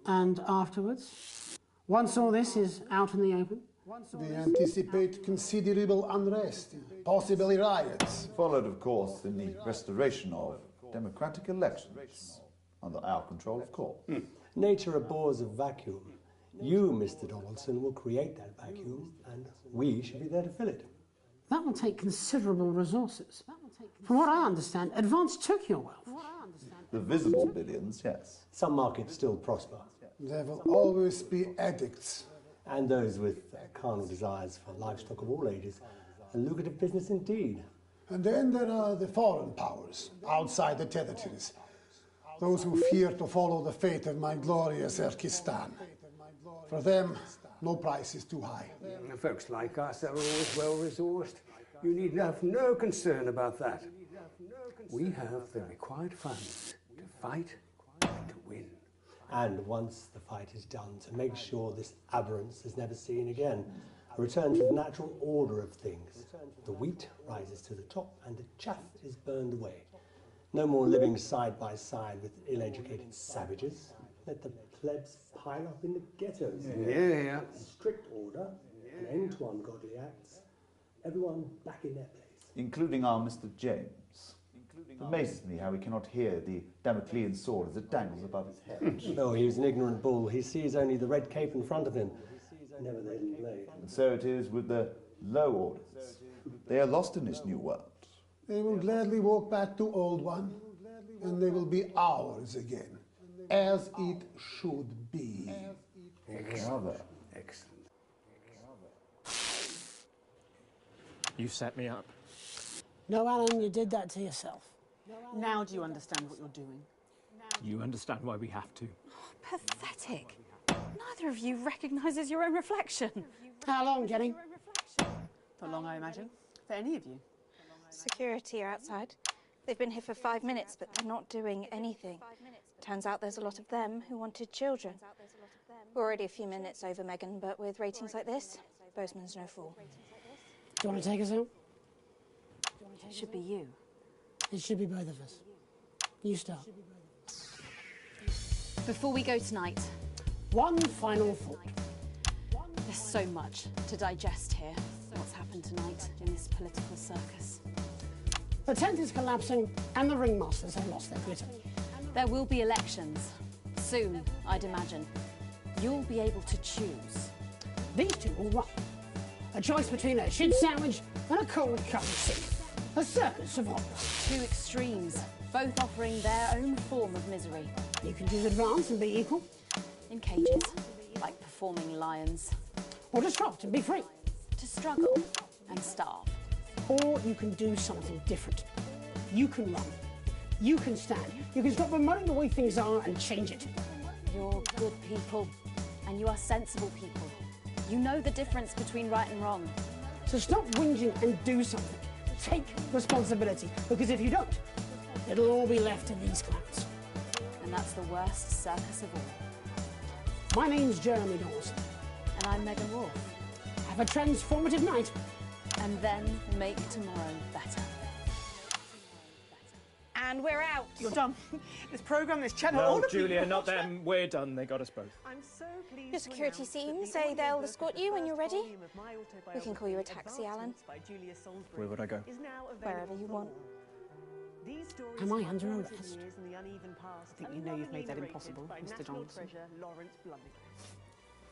Speaker 19: And afterwards? Once all this is out in the open?
Speaker 2: We anticipate considerable unrest, possibly riots.
Speaker 22: Followed, of course, in the restoration of democratic elections, under our control, of course.
Speaker 20: Nature abhors a vacuum. You, Mr. Donaldson, will create that vacuum, and we should be there to fill it.
Speaker 19: That will take considerable resources. From what I understand, Advance took your wealth.
Speaker 22: The visible billions, yes.
Speaker 20: Some markets still prosper.
Speaker 2: There will always be addicts.
Speaker 20: And those with carnal desires for livestock of all ages. A lucrative business indeed.
Speaker 2: And then there are the foreign powers, outside the territories. Those who fear to follow the fate of my glorious Erkistan. For them, no price is too high.
Speaker 21: Folks like us are always well-resourced. You need have no concern about that. We have the required funds to fight and to win.
Speaker 20: And once the fight is done, to make sure this aberrance is never seen again, a return to the natural order of things. The wheat rises to the top and the chaff is burned away. No more living side by side with ill-educated savages. Let the plebs pile up in the ghettos.
Speaker 21: Yeah.
Speaker 20: Strict order, an end to ungodly acts, everyone back in their place.
Speaker 22: Including our Mr. James. It amazes me how he cannot hear the Damoclean sword as it dangles above his head.
Speaker 20: Oh, he's an ignorant bull. He sees only the red cape in front of him, never the hidden blade.
Speaker 22: And so it is with the low orders. They are lost in this new world.
Speaker 2: They will gladly walk back to Old One, and they will be ours again, as it should be.
Speaker 22: Excellent.
Speaker 18: You set me up.
Speaker 19: No, Alan, you did that to yourself.
Speaker 16: Now do you understand what you're doing?
Speaker 18: You understand why we have to.
Speaker 1: Pathetic. Neither of you recognises your own reflection.
Speaker 19: How long, Jenny?
Speaker 16: For long, I imagine. For any of you.
Speaker 13: Security are outside. They've been here for 5 minutes, but they're not doing anything. Turns out there's a lot of them who wanted children. We're already a few minutes over, Megan, but with ratings like this, Bozeman's no fool.
Speaker 19: Do you want to take us out?
Speaker 1: It should be you.
Speaker 19: It should be both of us. You start.
Speaker 1: Before we go tonight,
Speaker 19: one final thought.
Speaker 1: There's so much to digest here. What's happened tonight in this political circus.
Speaker 19: The tent is collapsing and the ringmasters have lost their glitter.
Speaker 1: There will be elections. Soon, I'd imagine. You'll be able to choose.
Speaker 19: These two will run. A choice between a shit sandwich and a cold cup of soup. A circus of horrors.
Speaker 1: Two extremes, both offering their own form of misery.
Speaker 19: You can choose advance and be equal.
Speaker 1: In cages, like performing lions.
Speaker 19: Or disrupt and be free.
Speaker 1: To struggle and starve.
Speaker 19: Or you can do something different. You can run. You can stand. You can stop promoting the way things are and change it.
Speaker 1: You're good people, and you are sensible people. You know the difference between right and wrong.
Speaker 19: So stop whinging and do something. Take responsibility, because if you don't, it'll all be left to these clowns.
Speaker 1: And that's the worst circus of all.
Speaker 19: My name's Jeremy Dawson.
Speaker 1: And I'm Megan Wolf.
Speaker 19: Have a transformative night.
Speaker 1: And then make tomorrow better.
Speaker 13: And we're out.
Speaker 15: You're done. This programme, this channel, all
Speaker 18: No,
Speaker 15: of you.
Speaker 18: Julia, not them. We're done. They got us both.
Speaker 15: I'm so pleased.
Speaker 13: Your security team say they'll escort you when you're ready. We can call you a taxi, Alan.
Speaker 18: Where would I go?
Speaker 13: Wherever you want.
Speaker 19: Am I under arrest?
Speaker 16: I think you know you've made that impossible, Mr. Johnson.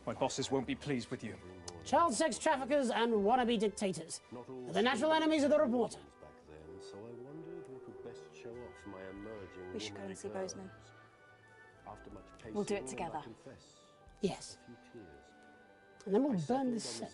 Speaker 18: My bosses won't be pleased with you.
Speaker 19: Child sex traffickers and wannabe dictators are the natural enemies of the reporter.
Speaker 13: We should go and see Bozeman.
Speaker 1: We'll do it together.
Speaker 19: Yes. And then we'll burn this set.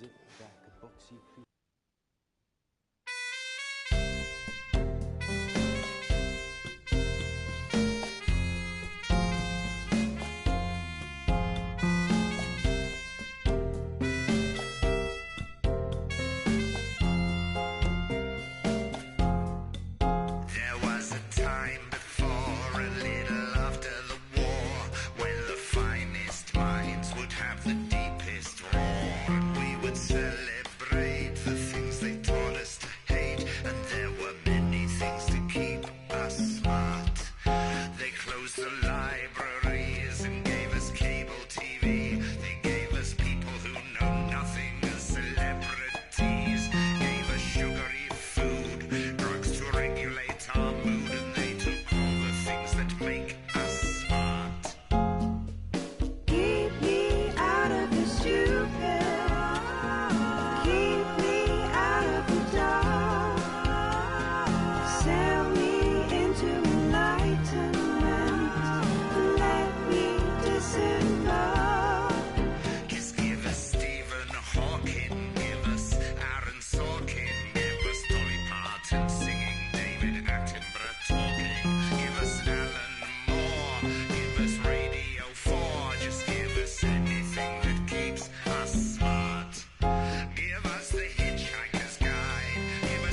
Speaker 11: Give us the Hitchhiker's Guide. Give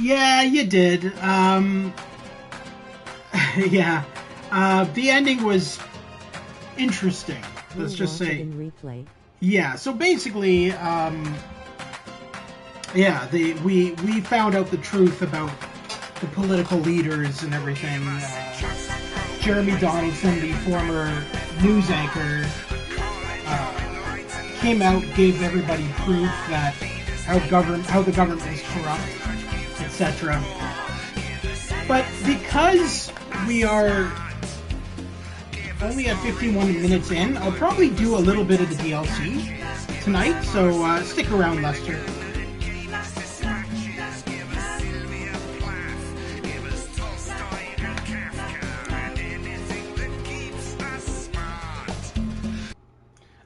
Speaker 8: Yeah, you did. Yeah. The ending was interesting. Let's just say.
Speaker 4: In replay.
Speaker 8: Yeah. So basically, yeah, we found out the truth about the political leaders and everything. Jeremy Donaldson, the former news anchor, came out, gave everybody proof that how the government is corrupt, etc. But because we are only at 51 minutes in, I'll probably do a little bit of the DLC tonight, so stick around, Lester.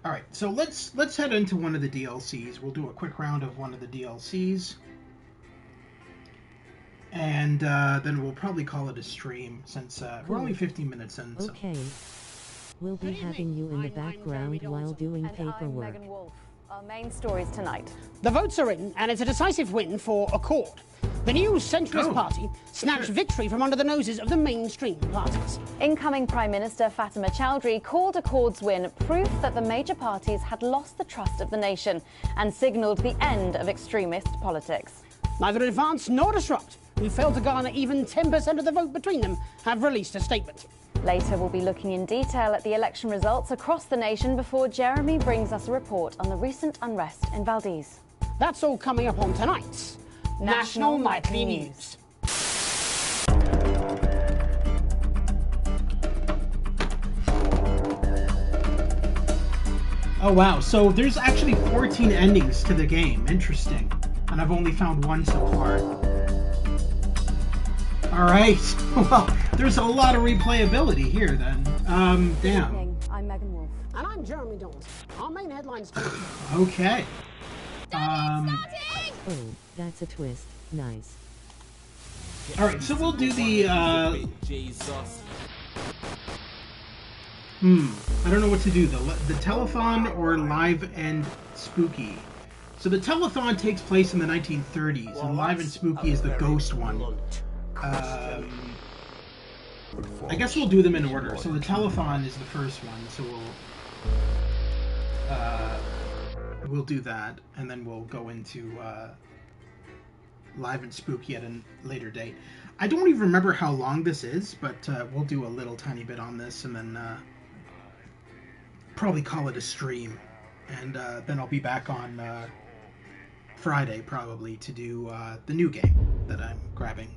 Speaker 8: Alright, so let's head into one of the DLCs. We'll do a quick round of one of the DLCs. And then we'll probably call it a stream, since we're only 15 minutes in. So.
Speaker 4: Okay. We'll be having you in the background while doing paperwork.
Speaker 1: Our main stories tonight.
Speaker 19: The votes are in, and it's a decisive win for Accord. The new centrist party snatched victory from under the noses of the mainstream parties.
Speaker 1: Incoming Prime Minister Fatima Chowdhury called Accord's win proof that the major parties had lost the trust of the nation and signalled the end of extremist politics.
Speaker 19: Neither Advance nor Disrupt, who failed to garner even 10% of the vote between them, have released a statement.
Speaker 1: Later, we'll be looking in detail at the election results across the nation before Jeremy brings us a report on the recent unrest in Valdez.
Speaker 19: That's all coming up on tonight's National Nightly News.
Speaker 8: Oh wow, so there's actually 14 endings to the game. Interesting. And I've only found one so far. Alright, well, there's a lot of replayability here then. Damn.
Speaker 1: I'm Megan Wolf.
Speaker 19: And I'm Jeremy Dawes. Our main headlines.
Speaker 8: Okay.
Speaker 4: Oh, that's a twist. Nice.
Speaker 8: Alright, so we'll do the, I don't know what to do, the telethon or live and spooky. So the telethon takes place in the 1930s, and live and spooky is the ghost one. I guess we'll do them in order. So the telethon is the first one, so we'll do that, and then we'll go into live and spooky at a later date. I don't even remember how long this is, but we'll do a little tiny bit on this, and then probably call it a stream, and then I'll be back on Friday probably to do the new game that I'm grabbing.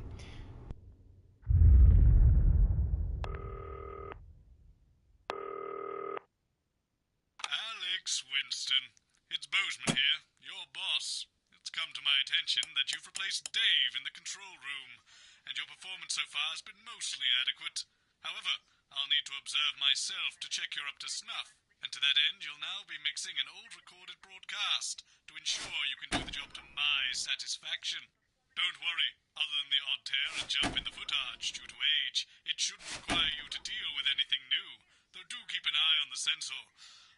Speaker 9: Alex Winston, it's Bozeman here, your boss. It's come to my attention that you've replaced Dave in the control room, and your performance so far has been mostly adequate. However, I'll need to observe myself to check you're up to snuff, and to that end you'll now be mixing an old recorded broadcast to ensure you can do the job to my satisfaction. Don't worry, other than the odd tear and jump in the footage due to age, it shouldn't require you to deal with anything new, though do keep an eye on the censor.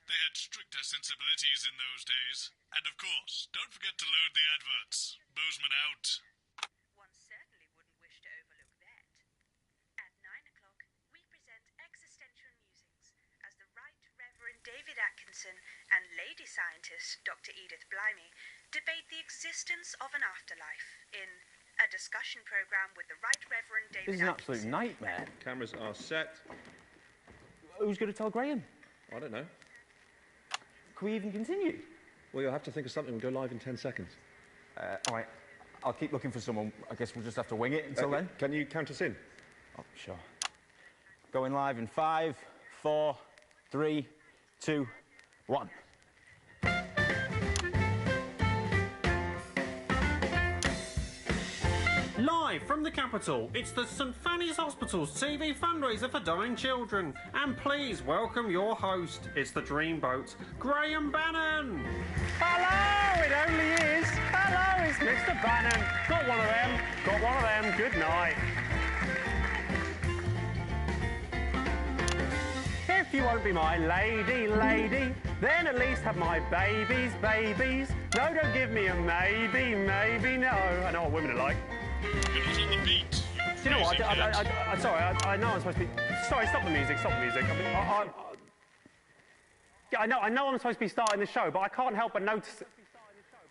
Speaker 9: They had stricter sensibilities in those days. And of course, don't forget to load the adverts. Bozeman out.
Speaker 5: One certainly wouldn't wish to overlook that. At 9 o'clock, we present Existential Musings as the Right Reverend David Atkinson and lady scientist Dr. Edith Blimey debate the existence of an afterlife in a discussion program with the Right Reverend David Atkinson.
Speaker 23: This is an absolute nightmare.
Speaker 24: Cameras are set.
Speaker 23: Who's going to tell Graham?
Speaker 24: I don't know.
Speaker 23: Can we even continue?
Speaker 24: Well, you'll have to think of something. We'll go live in 10 seconds.
Speaker 23: All right. I'll keep looking for someone. I guess we'll just have to wing it until then.
Speaker 24: Can you count us in?
Speaker 23: Oh, sure. Going live in 5, 4, 3, 2, 1.
Speaker 25: Live from the capital, it's the St Fanny's Hospital's TV fundraiser for dying children. And please welcome your host. It's the Dreamboat, Graham Bannon.
Speaker 26: Hello, it only is. Hello, it's Mr. Bannon. Got one of them. Got one of them. Good night. If you won't be my lady, then at least have my babies. No, don't give me a maybe, no. I know what women are like.
Speaker 9: You're not on the beat.
Speaker 26: Do you know what? I'm sorry. I know I'm supposed to be. Sorry, stop the music. Stop the music. I mean, yeah, I know I'm supposed to be starting the show, but I can't help but notice.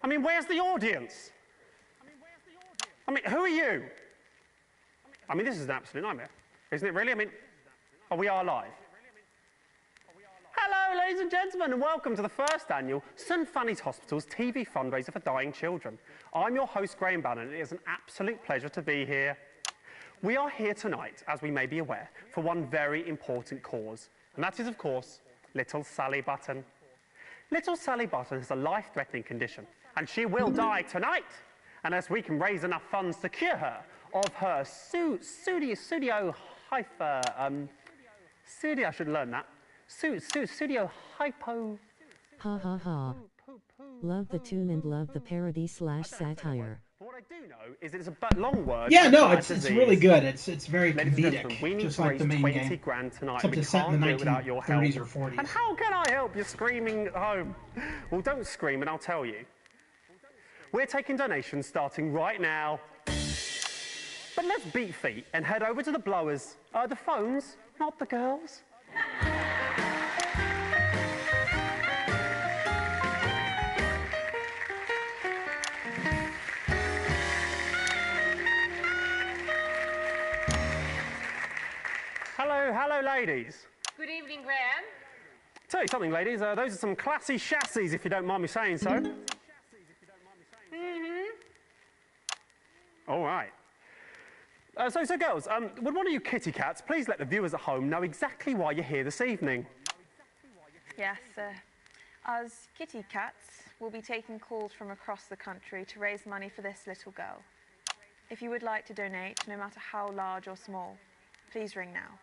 Speaker 26: I mean, where's the audience? I mean, who are you? I mean, this is an absolute nightmare, isn't it? Really? I mean, oh, we are live. Hello, ladies and gentlemen, and welcome to the first annual St Fanny's Hospital's TV fundraiser for dying children. I'm your host, Graham Bannon, and it is an absolute pleasure to be here. We are here tonight, as we may be aware, for one very important cause, and that is, of course, little Sally Button. Little Sally Button has a life-threatening condition, and she will die tonight, unless we can raise enough funds to cure her of her I should learn that. Studio hypo.
Speaker 4: Ha ha ha. Love the tune and love the parody / satire.
Speaker 26: What I do know is it's a long word.
Speaker 8: Yeah, no, it's really good. It's very comedic,
Speaker 26: we need
Speaker 8: just
Speaker 26: to
Speaker 8: like
Speaker 26: raise
Speaker 8: the main
Speaker 26: 20
Speaker 8: game.
Speaker 26: grand tonight.
Speaker 8: Except
Speaker 26: We
Speaker 8: it's set in the
Speaker 26: can't do it without your help.
Speaker 8: 1930s or 40s.
Speaker 26: And how can I help? You're screaming at home. Well, don't scream, and I'll tell you. We're taking donations starting right now. But let's beat feet and head over to the blowers. The phones, not the girls. Hello, ladies.
Speaker 3: Good evening, Graham.
Speaker 26: Tell you something, ladies. Those are some classy chassis, if you don't mind me saying so.
Speaker 3: Mm-hmm.
Speaker 26: All right. So girls, would one of you kitty cats please let the viewers at home know exactly why you're here this evening?
Speaker 5: Yes, us kitty cats will be taking calls from across the country to raise money for this little girl. If you would like to donate, no matter how large or small, please ring now.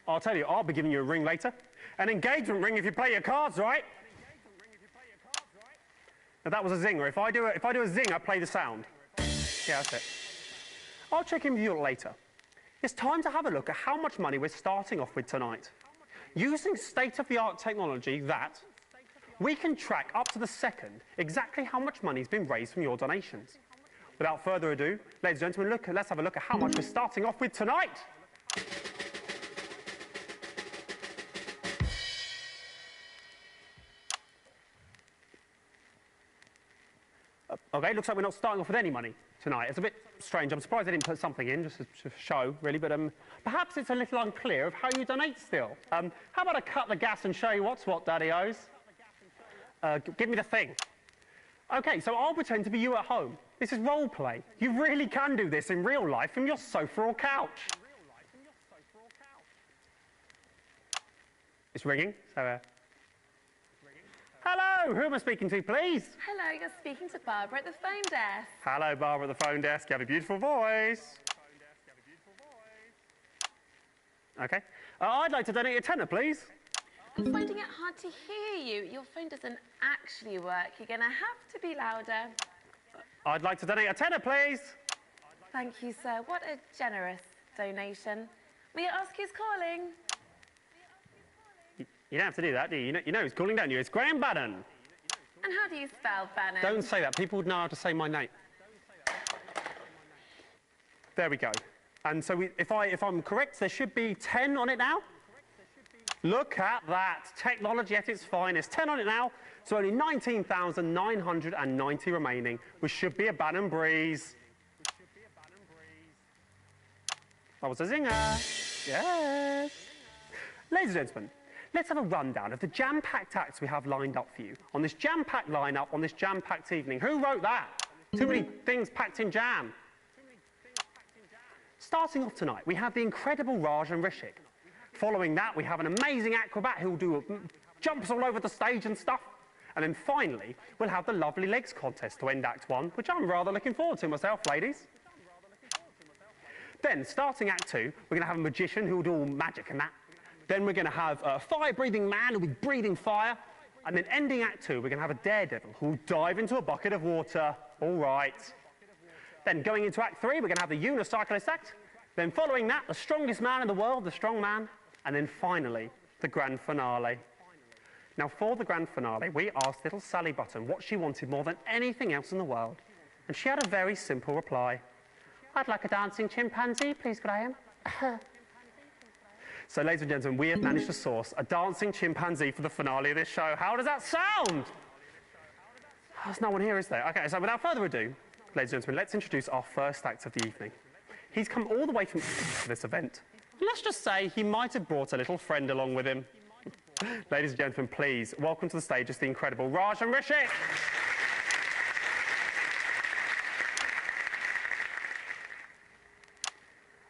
Speaker 26: I'll tell you, I'll be giving you a ring later. An engagement ring if you play your cards right. Now that was a zinger. If I do a zinger, play the sound. Yeah, that's it. I'll check in with you later. It's time to have a look at how much money we're starting off with tonight. Using state-of-the-art technology that we can track up to the second exactly how much money's been raised from your donations. Without further ado, ladies and gentlemen, let's have a look at how much we're starting off with tonight. Okay, looks like we're not starting off with any money tonight. It's a bit strange. I'm surprised they didn't put something in, just to show, really. But perhaps it's a little unclear of how you donate still. How about I cut the gas and show you what's what, Daddy-O's? Give me the thing. Okay, so I'll pretend to be you at home. This is role play. You really can do this in real life from your sofa or couch. It's ringing, so... Hello, who am I speaking to, please?
Speaker 5: Hello, you're speaking to Barbara at the phone desk.
Speaker 26: Hello, Barbara at the phone desk. You have a beautiful voice. Okay. I'd like to donate a tenner, please.
Speaker 5: I'm finding it hard to hear you. Your phone doesn't actually work. You're going to have to be louder.
Speaker 26: I'd like to donate a tenner, please.
Speaker 5: Thank you, sir. What a generous donation. May I ask who's calling?
Speaker 26: You don't have to do that, do you? You know who's calling, don't you? It's Graham Bannon.
Speaker 5: And how do you spell Bannon?
Speaker 26: Don't say that. People would know how to say my name. There we go. And so if I'm correct, there should be 10 on it now. Look at that. Technology at its finest. 10 on it now. So only 19,990 remaining, which should be a Bannon breeze. That was a zinger. Yes. Ladies and gentlemen, let's have a rundown of the jam-packed acts we have lined up for you on this jam-packed lineup on this jam-packed evening. Who wrote that? Too many things packed in jam. Starting off tonight, we have the incredible Raj and Rishik. Following that, we have an amazing acrobat who will do jumps all over the stage and stuff. And then finally, we'll have the Lovely Legs contest to end Act 1, which I'm rather looking forward to myself, ladies. Then, starting Act 2, we're going to have a magician who will do all magic and that. Then we're going to have a fire-breathing man who'll be breathing fire. And then ending Act 2, we're going to have a daredevil who'll dive into a bucket of water. All right. Then going into Act 3, we're going to have the unicyclist act. Then following that, the strongest man in the world, the strong man. And then finally, the grand finale. Now, for the grand finale, we asked little Sally Button what she wanted more than anything else in the world. And she had a very simple reply. I'd like a dancing chimpanzee, please, Graham. So, ladies and gentlemen, we have managed to source a dancing chimpanzee for the finale of this show. How does that sound? There's no one here, is there? Okay, so without further ado, ladies and gentlemen, let's introduce our first act of the evening. He's come all the way from this event. Let's just say he might have brought a little friend along with him. Ladies and gentlemen, please welcome to the stage is the incredible Raj and Rishik.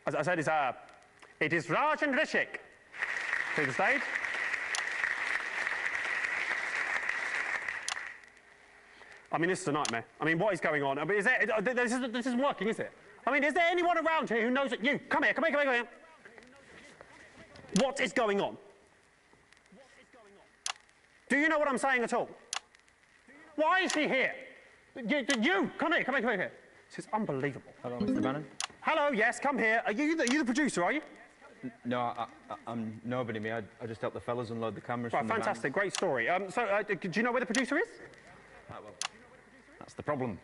Speaker 26: As I said, it is Raj and Rishik. To the stage. I mean, this is a nightmare. I mean, what is going on? I mean, this isn't working, is it? I mean, is there anyone around here who knows that you? Come here. What is going on? Do you know what I'm saying at all? Why is he here? You, come here. This is unbelievable.
Speaker 23: Hello, Mr. Bannon.
Speaker 26: Hello, yes, come here. Are you the producer, are you?
Speaker 23: No, I'm nobody, me. I just help the fellas unload the cameras
Speaker 26: Right,
Speaker 23: from the
Speaker 26: fantastic, great story. Do you know where the producer is?
Speaker 23: Well, that's the problem.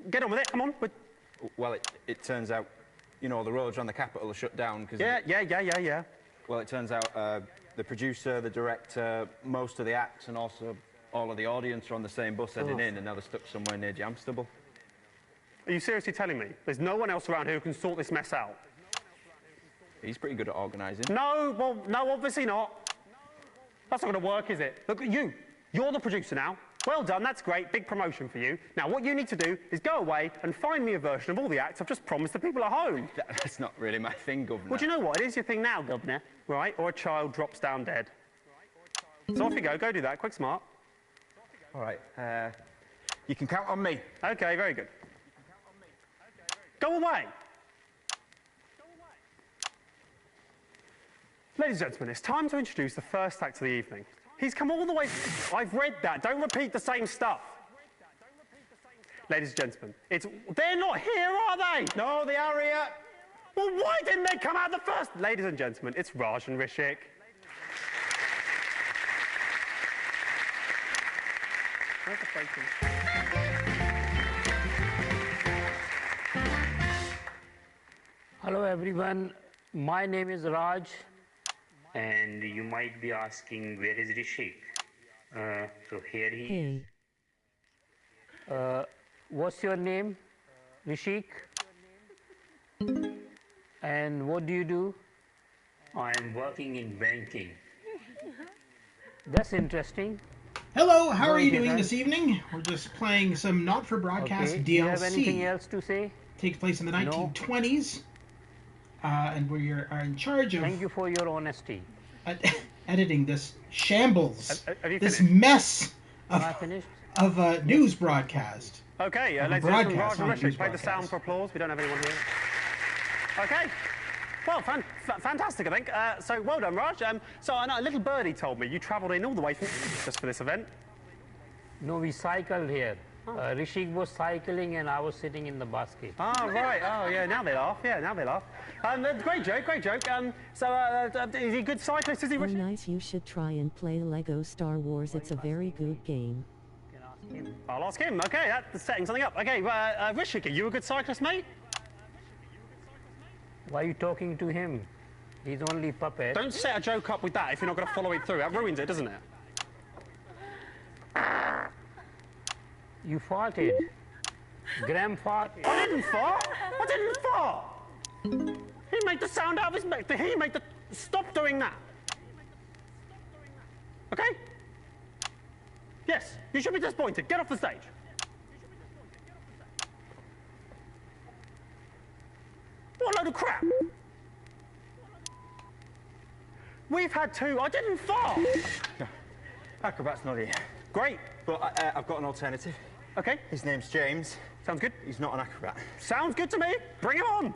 Speaker 26: Get on with it, come on.
Speaker 23: Well, it turns out, you know, the roads around the capital are shut down because...
Speaker 26: Yeah.
Speaker 23: Well, it turns out the producer, the director, most of the acts and also all of the audience are on the same bus heading in, and now they're stuck somewhere near Jamstable.
Speaker 26: Are you seriously telling me there's no one else around here who can sort this mess out?
Speaker 23: He's pretty good at organising.
Speaker 26: No, well, no, obviously not. That's not going to work, is it? Look, you're the producer now. Well done, that's great, big promotion for you. Now, what you need to do is go away and find me a version of all the acts I've just promised the people at home.
Speaker 23: That's not really my thing, Governor.
Speaker 26: Well, do you know what? It is your thing now, Governor, right? Or a child drops down dead. So off you go do that, quick smart.
Speaker 23: All right, you can count on me.
Speaker 26: OK, very good. Go away. Ladies and gentlemen, it's time to introduce the first act of the evening. He's come all the way... I've read that. Don't repeat the same stuff. Ladies and gentlemen, they're not here, are they?
Speaker 23: No, they are here.
Speaker 26: Well, why didn't they come out the first? Ladies and gentlemen, it's Raj and Rishik. Where's the photo?
Speaker 3: Hello everyone, my name is Raj. And you might be asking, where is Rishik? So here he is. What's your name? Rishik? And what do you do? I am working in banking. That's interesting.
Speaker 8: Hello, how are you doing this evening? We're just playing some not-for-broadcast DLC.
Speaker 3: Do you have anything else to say?
Speaker 8: Takes place in the 1920s. And we are in charge of...
Speaker 3: Thank you for your honesty.
Speaker 8: Editing this shambles, this
Speaker 26: finished?
Speaker 8: Mess of a news broadcast.
Speaker 26: OK, ladies and gentlemen, Raj and Rishik, play the sound for applause. We don't have anyone here. OK. Well, fantastic, I think. So, well done, Raj. So, I know a little birdie told me you travelled in all the way just for this event.
Speaker 3: No, we cycled here. Rishik was cycling and I was sitting in the basket.
Speaker 26: Ah, right. Oh, yeah, now they laugh. Great joke. Is he a good cyclist, is he, Rishik?
Speaker 4: Nice, you should try and play Lego Star Wars. It's a very good game.
Speaker 26: I'll ask him. OK, that's setting something up. OK, Rishik, are you a good cyclist, mate?
Speaker 3: Why are you talking to him? He's only a puppet.
Speaker 26: Don't set a joke up with that if you're not going to follow it through. That ruins it, doesn't it?
Speaker 3: You farted. Graham farted.
Speaker 26: I didn't fart. He made the sound out of his mouth. He made the... Stop doing that. OK? Yes, you should be disappointed. Get off the stage. What a load of crap. We've had two. I didn't fart.
Speaker 23: Acrobat's not here.
Speaker 26: Great.
Speaker 23: But I've got an alternative.
Speaker 26: OK.
Speaker 23: His name's James.
Speaker 26: Sounds good.
Speaker 23: He's not an acrobat.
Speaker 26: Sounds good to me. Bring him on.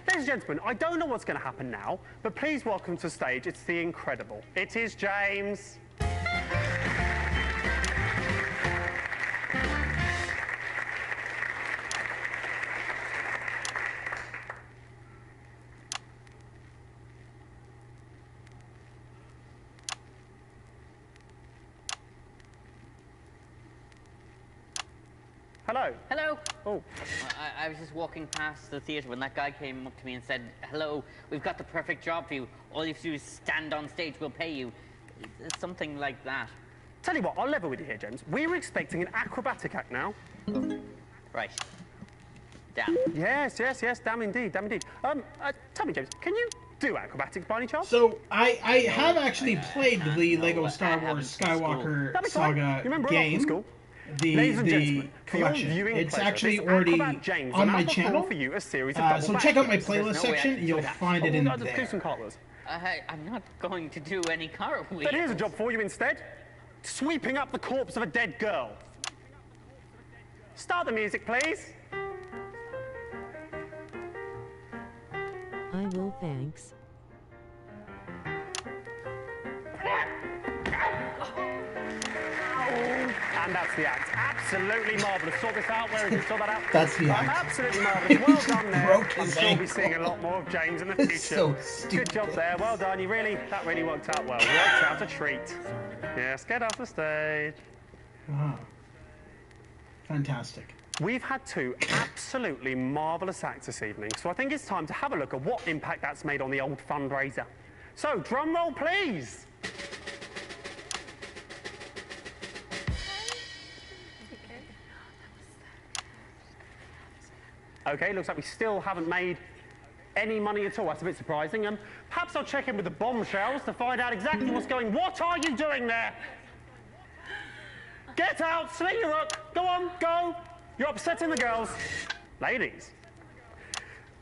Speaker 26: Ladies and gentlemen, I don't know what's going to happen now, but please welcome to the stage, it's the incredible. It is James. Hello.
Speaker 7: Hello.
Speaker 26: Oh.
Speaker 6: I was just walking past the theatre when that guy came up to me and said, "Hello, we've got the perfect job for you. All you have to do is stand on stage, we'll pay you." It's something like that.
Speaker 26: Tell you what, I'll level with you here, James. We were expecting an acrobatic act now.
Speaker 6: Right. Damn.
Speaker 26: Yes, damn indeed, damn indeed. Tell me, James, can you do acrobatics by any chance?
Speaker 8: So, I have actually played the Lego Star Wars Skywalker Saga game. The collection. It's actually already on my channel. So check out my playlist section. You'll find it in there.
Speaker 6: I'm not going to do any cartwheels.
Speaker 26: Then here's a job for you instead. Sweeping up the corpse of a dead girl. Start the music, please.
Speaker 4: I will, thanks.
Speaker 26: And that's the act. Absolutely marvellous. Sort this out. Where is it? Sort that out.
Speaker 8: That's the act.
Speaker 26: Absolutely marvellous. Well done there.
Speaker 8: Broke
Speaker 26: I'm
Speaker 8: his
Speaker 26: sure we'll be
Speaker 8: ankle.
Speaker 26: seeing a lot more of James in the future.
Speaker 8: So stupid.
Speaker 26: Good job there. Well done. That really worked out well. Worked out a treat. Yes, get off the stage.
Speaker 8: Wow. Fantastic.
Speaker 26: We've had two absolutely marvellous acts this evening, so I think it's time to have a look at what impact that's made on the old fundraiser. So, drum roll, please. Okay, looks like we still haven't made any money at all. That's a bit surprising. Perhaps I'll check in with the bombshells to find out exactly what's going on. What are you doing there? Get out, sling your hook. Go on, go. You're upsetting the girls. Ladies.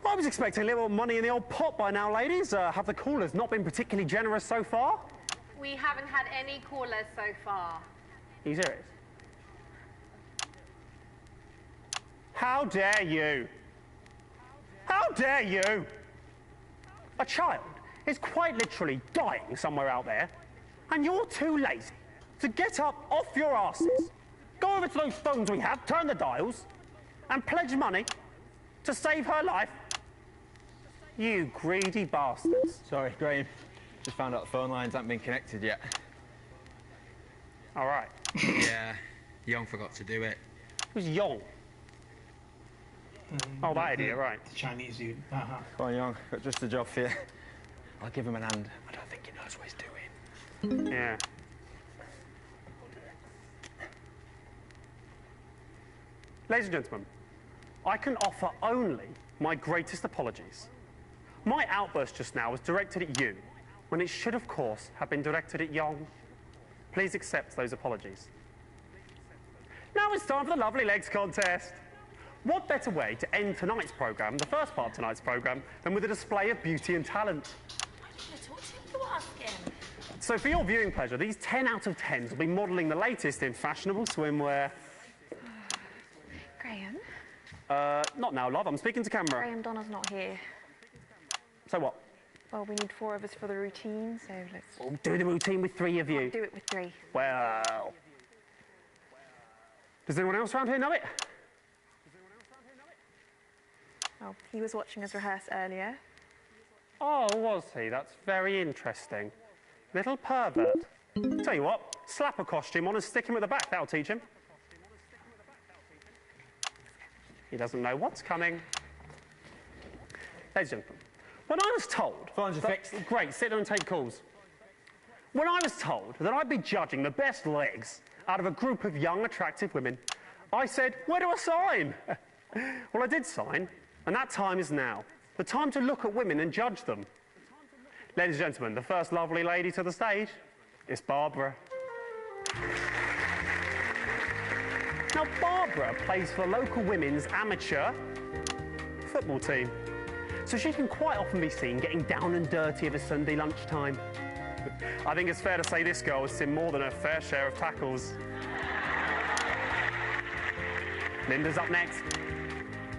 Speaker 26: Well, I was expecting a little money in the old pot by now, ladies. Have the callers not been particularly generous so far?
Speaker 7: We haven't had any callers so far.
Speaker 26: Are you serious? How dare you? How dare you? A child is quite literally dying somewhere out there, and you're too lazy to get up off your asses, go over to those phones we have, turn the dials, and pledge money to save her life. You greedy bastards.
Speaker 23: Sorry, Graham. Just found out the phone lines haven't been connected yet.
Speaker 26: All right.
Speaker 23: Yeah, Young forgot to do it.
Speaker 26: Who's Young? Oh, that idiot, right.
Speaker 8: The Chinese dude.
Speaker 23: Come on, Young. Got just a job for you. I'll give him an hand. I don't think he knows what he's doing.
Speaker 26: Yeah. Ladies and gentlemen, I can offer only my greatest apologies. My outburst just now was directed at you, when it should, of course, have been directed at Young. Please accept those apologies. Now it's time for the Lovely Legs contest. What better way to end tonight's programme, the first part of tonight's programme, than with a display of beauty and talent? So for your viewing pleasure, these 10 out of 10s will be modelling the latest in fashionable swimwear.
Speaker 7: Graham?
Speaker 26: Not now, love. I'm speaking to camera.
Speaker 7: Graham, Donna's not here.
Speaker 26: So what?
Speaker 7: Well, we need 4 of us for the routine, so let's...
Speaker 26: We'll do the routine with 3 of you.
Speaker 7: I'll do it with 3.
Speaker 26: Well... Does anyone else around here know it?
Speaker 7: Well, he was watching us rehearse earlier.
Speaker 26: Oh, was he? That's very interesting. Little pervert. Tell you what, slap a costume on and stick him at the back. That'll teach him. He doesn't know what's coming. Ladies and gentlemen, when I was told...
Speaker 23: Phones are fixed.
Speaker 26: Great, sit there and take calls. When I was told that I'd be judging the best legs out of a group of young, attractive women, I said, where do I sign? Well, I did sign, and that time is now. The time to look at women and judge them. Ladies and gentlemen, the first lovely lady to the stage is Barbara. Now, Barbara plays for the local women's amateur football team. So she can quite often be seen getting down and dirty of a Sunday lunchtime. I think it's fair to say this girl has seen more than her fair share of tackles. Linda's up next.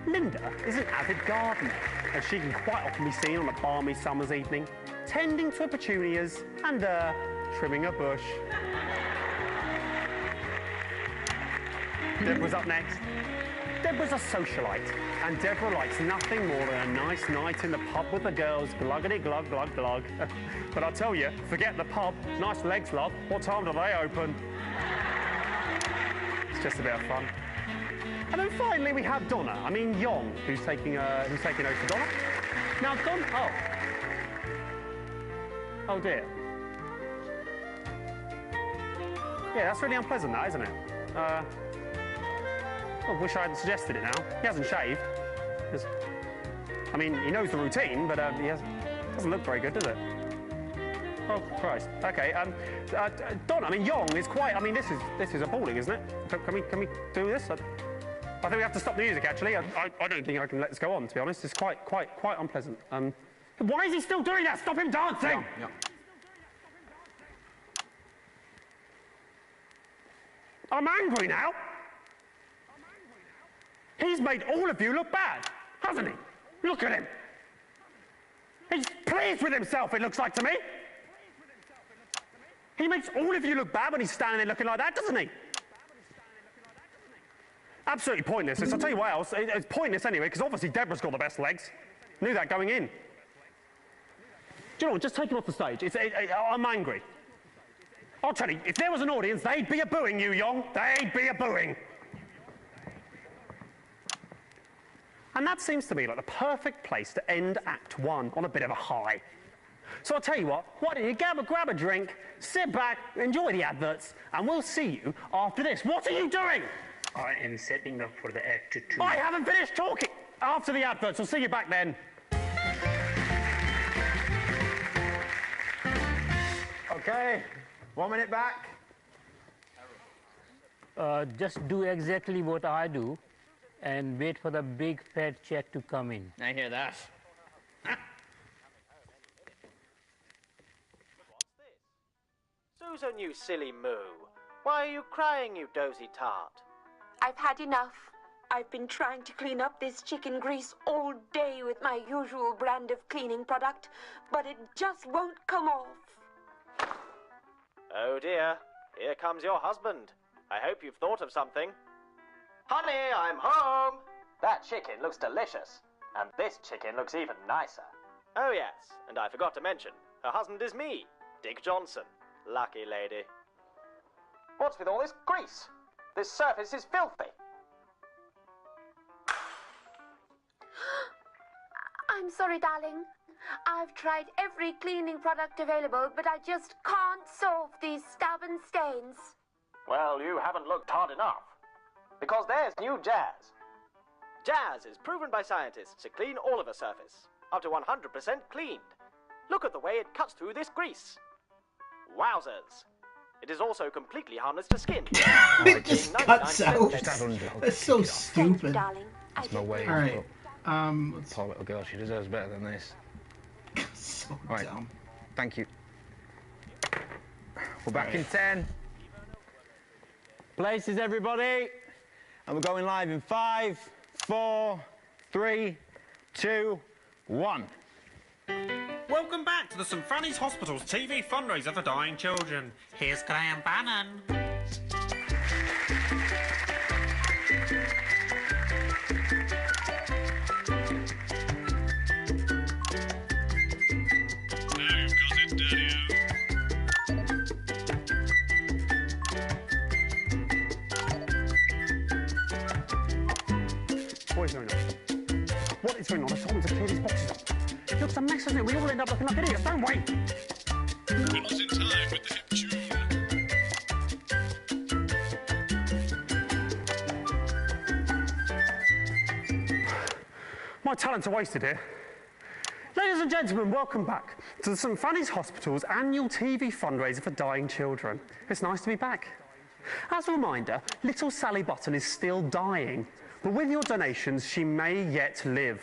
Speaker 26: Linda is an avid gardener, and she can quite often be seen on a balmy summer's evening, tending to her petunias and, trimming a bush. Deborah's up next. Deborah's a socialite, and Deborah likes nothing more than a nice night in the pub with the girls, gluggity glug glug glug. But I'll tell you, forget the pub. Nice legs, love. What time do they open? It's just a bit of fun. And then finally we have Donna, Yong, who's taking over for Donna. Now Donna, oh dear. Yeah, that's really unpleasant, that, isn't it? I wish I hadn't suggested it now. He hasn't shaved. He knows the routine, but doesn't look very good, does it? Oh, Christ. Okay, Donna, Yong is quite, this is appalling, isn't it? Can we do this? I think we have to stop the music, actually. I don't think I can let this go on, to be honest. It's quite unpleasant. Why is he still doing that? Stop him dancing!
Speaker 23: Yeah.
Speaker 26: I'm angry now. He's made all of you look bad, hasn't he? Look at him. He's pleased with himself, it looks like to me. He makes all of you look bad when he's standing there looking like that, doesn't he? Absolutely pointless. I'll tell you what else. It's pointless anyway, because obviously Deborah's got the best legs. Knew that going in. Do you know what? Just take him off the stage. I'm angry. I'll tell you, if there was an audience, they'd be a-booing you, Yong. They'd be a-booing. And that seems to me like the perfect place to end Act 1 on a bit of a high. So I'll tell you what, why don't you grab a drink, sit back, enjoy the adverts, and we'll see you after this. What are you doing?
Speaker 3: I am setting up for the Act 2.
Speaker 26: I haven't finished talking. After the adverts, we'll see you back then.
Speaker 23: Okay, 1 minute back.
Speaker 10: Just do exactly what I do and wait for the big fat check to come in.
Speaker 6: I hear that.
Speaker 12: Susan, you silly moo. Why are you crying, you dozy tart?
Speaker 14: I've had enough. I've been trying to clean up this chicken grease all day with my usual brand of cleaning product, but it just won't come off.
Speaker 12: Oh dear, here comes your husband. I hope you've thought of something. Honey, I'm home! That chicken looks delicious, and this chicken looks even nicer. Oh yes, and I forgot to mention, her husband is me, Dick Johnson. Lucky lady. What's with all this grease? This surface is filthy.
Speaker 14: I'm sorry, darling. I've tried every cleaning product available, but I just can't solve these stubborn stains.
Speaker 12: Well, you haven't looked hard enough. Because there's new Jazz. Jazz is proven by scientists to clean all of a surface, up to 100% cleaned. Look at the way it cuts through this grease. Wowzers. It is also completely harmless to skin.
Speaker 8: It just cuts out. That's so stupid.
Speaker 23: That's my way.
Speaker 8: All right.
Speaker 23: Poor little girl, she deserves better than this.
Speaker 8: So
Speaker 23: right.
Speaker 8: dumb.
Speaker 23: Thank you. We're back in 10. Places, everybody. And we're going live in 5, 4, 3, 2, 1.
Speaker 25: Welcome back to the St Fanny's Hospital's TV fundraiser for dying children. Here's Graham Bannon.
Speaker 26: What is going on? What is going on? I told him to clear these boxes up. It looks a mess, doesn't it? We all end up looking like idiots, don't we?
Speaker 9: We're not in time with the hip tune.
Speaker 26: My talents are wasted here. Ladies and gentlemen, welcome back to the St Fanny's Hospital's annual TV fundraiser for dying children. It's nice to be back. As a reminder, little Sally Button is still dying, but with your donations, she may yet live.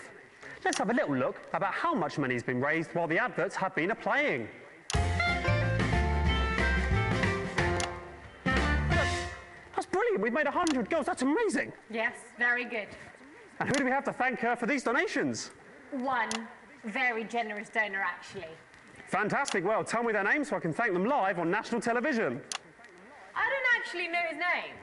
Speaker 26: Let's have a little look about how much money has been raised while the adverts have been playing. That's brilliant. We've made 100 girls. That's amazing.
Speaker 16: Yes, very good.
Speaker 26: And who do we have to thank for these donations?
Speaker 16: One very generous donor, actually.
Speaker 26: Fantastic. Well, tell me their names so I can thank them live on national television.
Speaker 16: I don't actually know his name.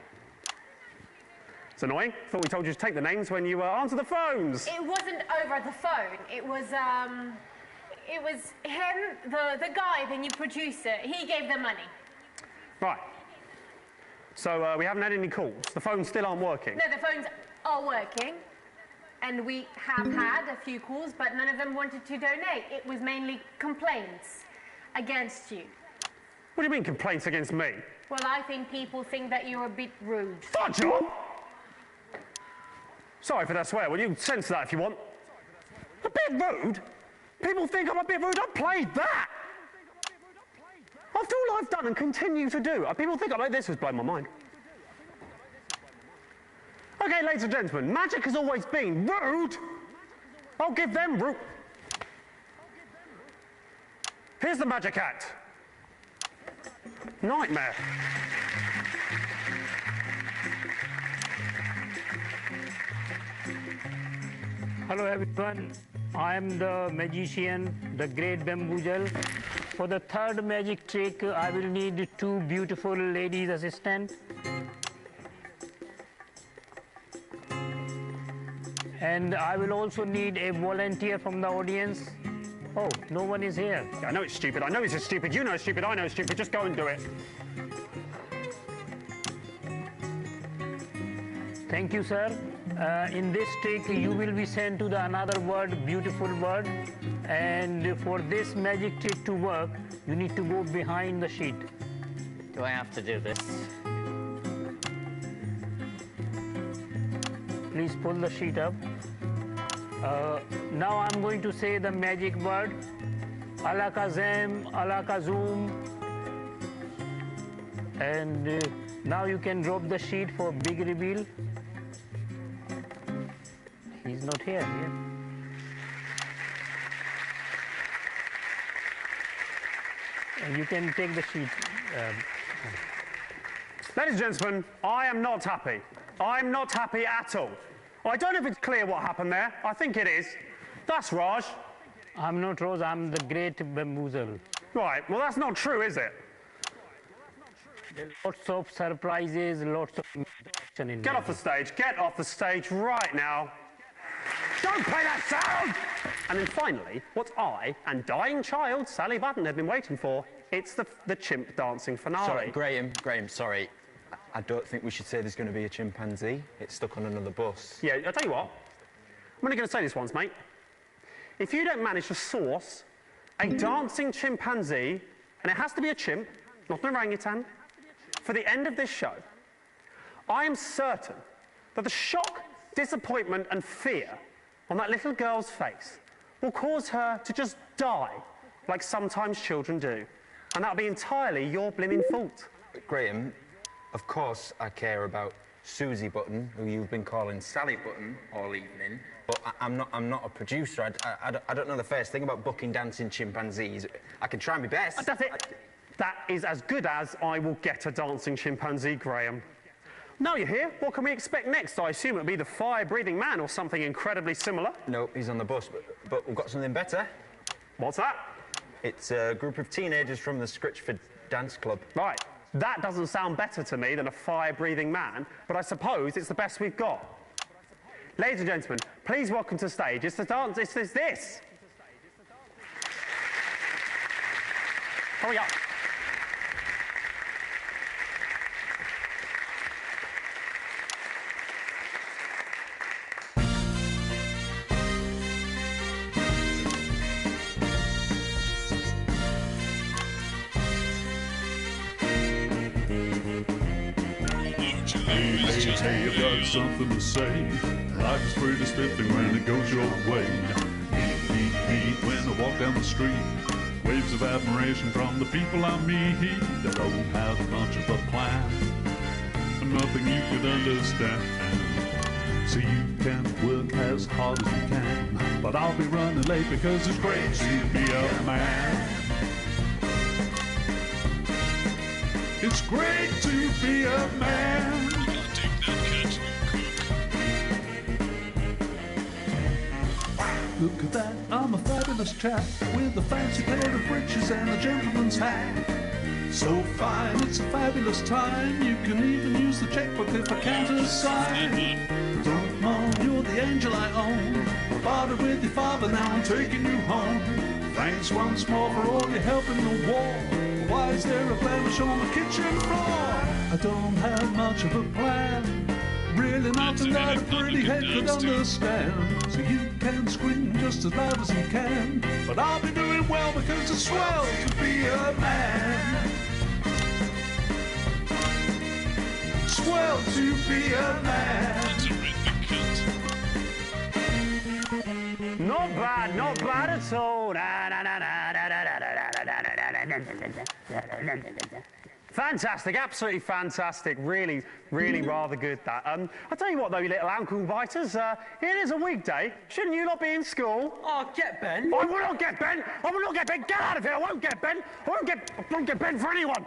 Speaker 26: It's annoying. Thought we told you to take the names when you answer the phones.
Speaker 16: It wasn't over the phone. It was him, the guy, the new producer. He gave the money.
Speaker 26: Right. So we haven't had any calls. The phones still aren't working.
Speaker 16: No, the phones are working. And we have had a few calls, but none of them wanted to donate. It was mainly complaints against you.
Speaker 26: What do you mean, complaints against me?
Speaker 16: Well, I think people think that you're a bit rude.
Speaker 26: Fudge on! Sorry for that swear. Well, you can censor that if you want. A bit rude? People think I'm a bit rude. I played that! After all I've done and continue to do, people think I'm like this has blown my mind. Okay, ladies and gentlemen, magic has always been rude. I'll give them rude. Here's the magic act. Nightmare.
Speaker 10: Hello everyone, I am the magician, the great bamboozle. For the third magic trick, I will need 2 beautiful ladies assistants. And I will also need a volunteer from the audience. Oh, no one is here.
Speaker 26: I know it's stupid. I know it's stupid. You know it's stupid. I know it's stupid. Just go and do it.
Speaker 10: Thank you, sir. In this trick, you will be sent to the another word, beautiful word. And for this magic trick to work, you need to go behind the sheet.
Speaker 6: Do I have to do this?
Speaker 10: Please pull the sheet up. Now I'm going to say the magic word. Alakazam, Alakazum. And now you can drop the sheet for big reveal. He's not here. Yeah. And you can take the sheet.
Speaker 26: Ladies and gentlemen, I am not happy. I'm not happy at all. I don't know if it's clear what happened there. I think it is. That's Raj.
Speaker 10: I'm not Raj, I'm the great bamboozle.
Speaker 26: Right, well that's not true, is it?
Speaker 10: Lots of surprises, lots of action in
Speaker 26: Get off the stage. Get off the stage right now. Don't play that sound! And then finally, what I and dying child Sally Button have been waiting for, it's the chimp dancing finale.
Speaker 23: Sorry, Graham, sorry. I don't think we should say there's going to be a chimpanzee. It's stuck on another bus.
Speaker 26: Yeah, I'll tell you what. I'm only going to say this once, mate. If you don't manage to source a dancing chimpanzee, and it has to be a chimp, not an orangutan, for the end of this show, I am certain that the shock, disappointment and fear on that little girl's face will cause her to just die, like sometimes children do. And that'll be entirely your blimmin' fault.
Speaker 23: Graham, of course I care about Susie Button, who you've been calling Sally Button all evening, but I'm not a producer. I don't know the first thing about booking dancing chimpanzees. I can try my best.
Speaker 26: That's it. That is as good as I will get a dancing chimpanzee, Graham. Now you're here, what can we expect next? I assume it'll be the fire-breathing man or something incredibly similar.
Speaker 23: No, he's on the bus, but we've got something better.
Speaker 26: What's that?
Speaker 23: It's a group of teenagers from the Scritchford Dance Club.
Speaker 26: Right. That doesn't sound better to me than a fire-breathing man, but I suppose it's the best we've got. Ladies and gentlemen, please welcome to the stage. It's the dance, it's this. Hurry up.
Speaker 9: Hey, I've got something to say. Life is pretty spiffing when it goes your way. Beat, when I walk down the street. Waves of admiration from the people I meet. I don't have much of a plan, nothing you could understand. So you can work as hard as you can, but I'll be running late because it's great to be a man. It's great to be a man. Look at that, I'm a fabulous chap with a fancy pair of breeches and a gentleman's hat. So fine, it's a fabulous time. You can even use the checkbook if I can't assign. Don't moan, you're the angel I own. Bartered with your father, now I'm taking you home. Thanks once more for all your help in the war. Why is there a blemish on the kitchen floor? I don't have much of a plan.
Speaker 11: really not a lot of pretty head could understand. So you can scream just as loud as you can, but I'll be doing well because it's swell to be a man. Swell to be a man.
Speaker 26: Not bad at all. Fantastic, absolutely fantastic. Really, really rather good that. I tell you what though, you little ankle biters, it is a weekday. Shouldn't you not be in school?
Speaker 2: Oh, get Ben.
Speaker 26: I will not get Ben. I will not get Ben. Get out of here. I won't get Ben. I won't get Ben for anyone.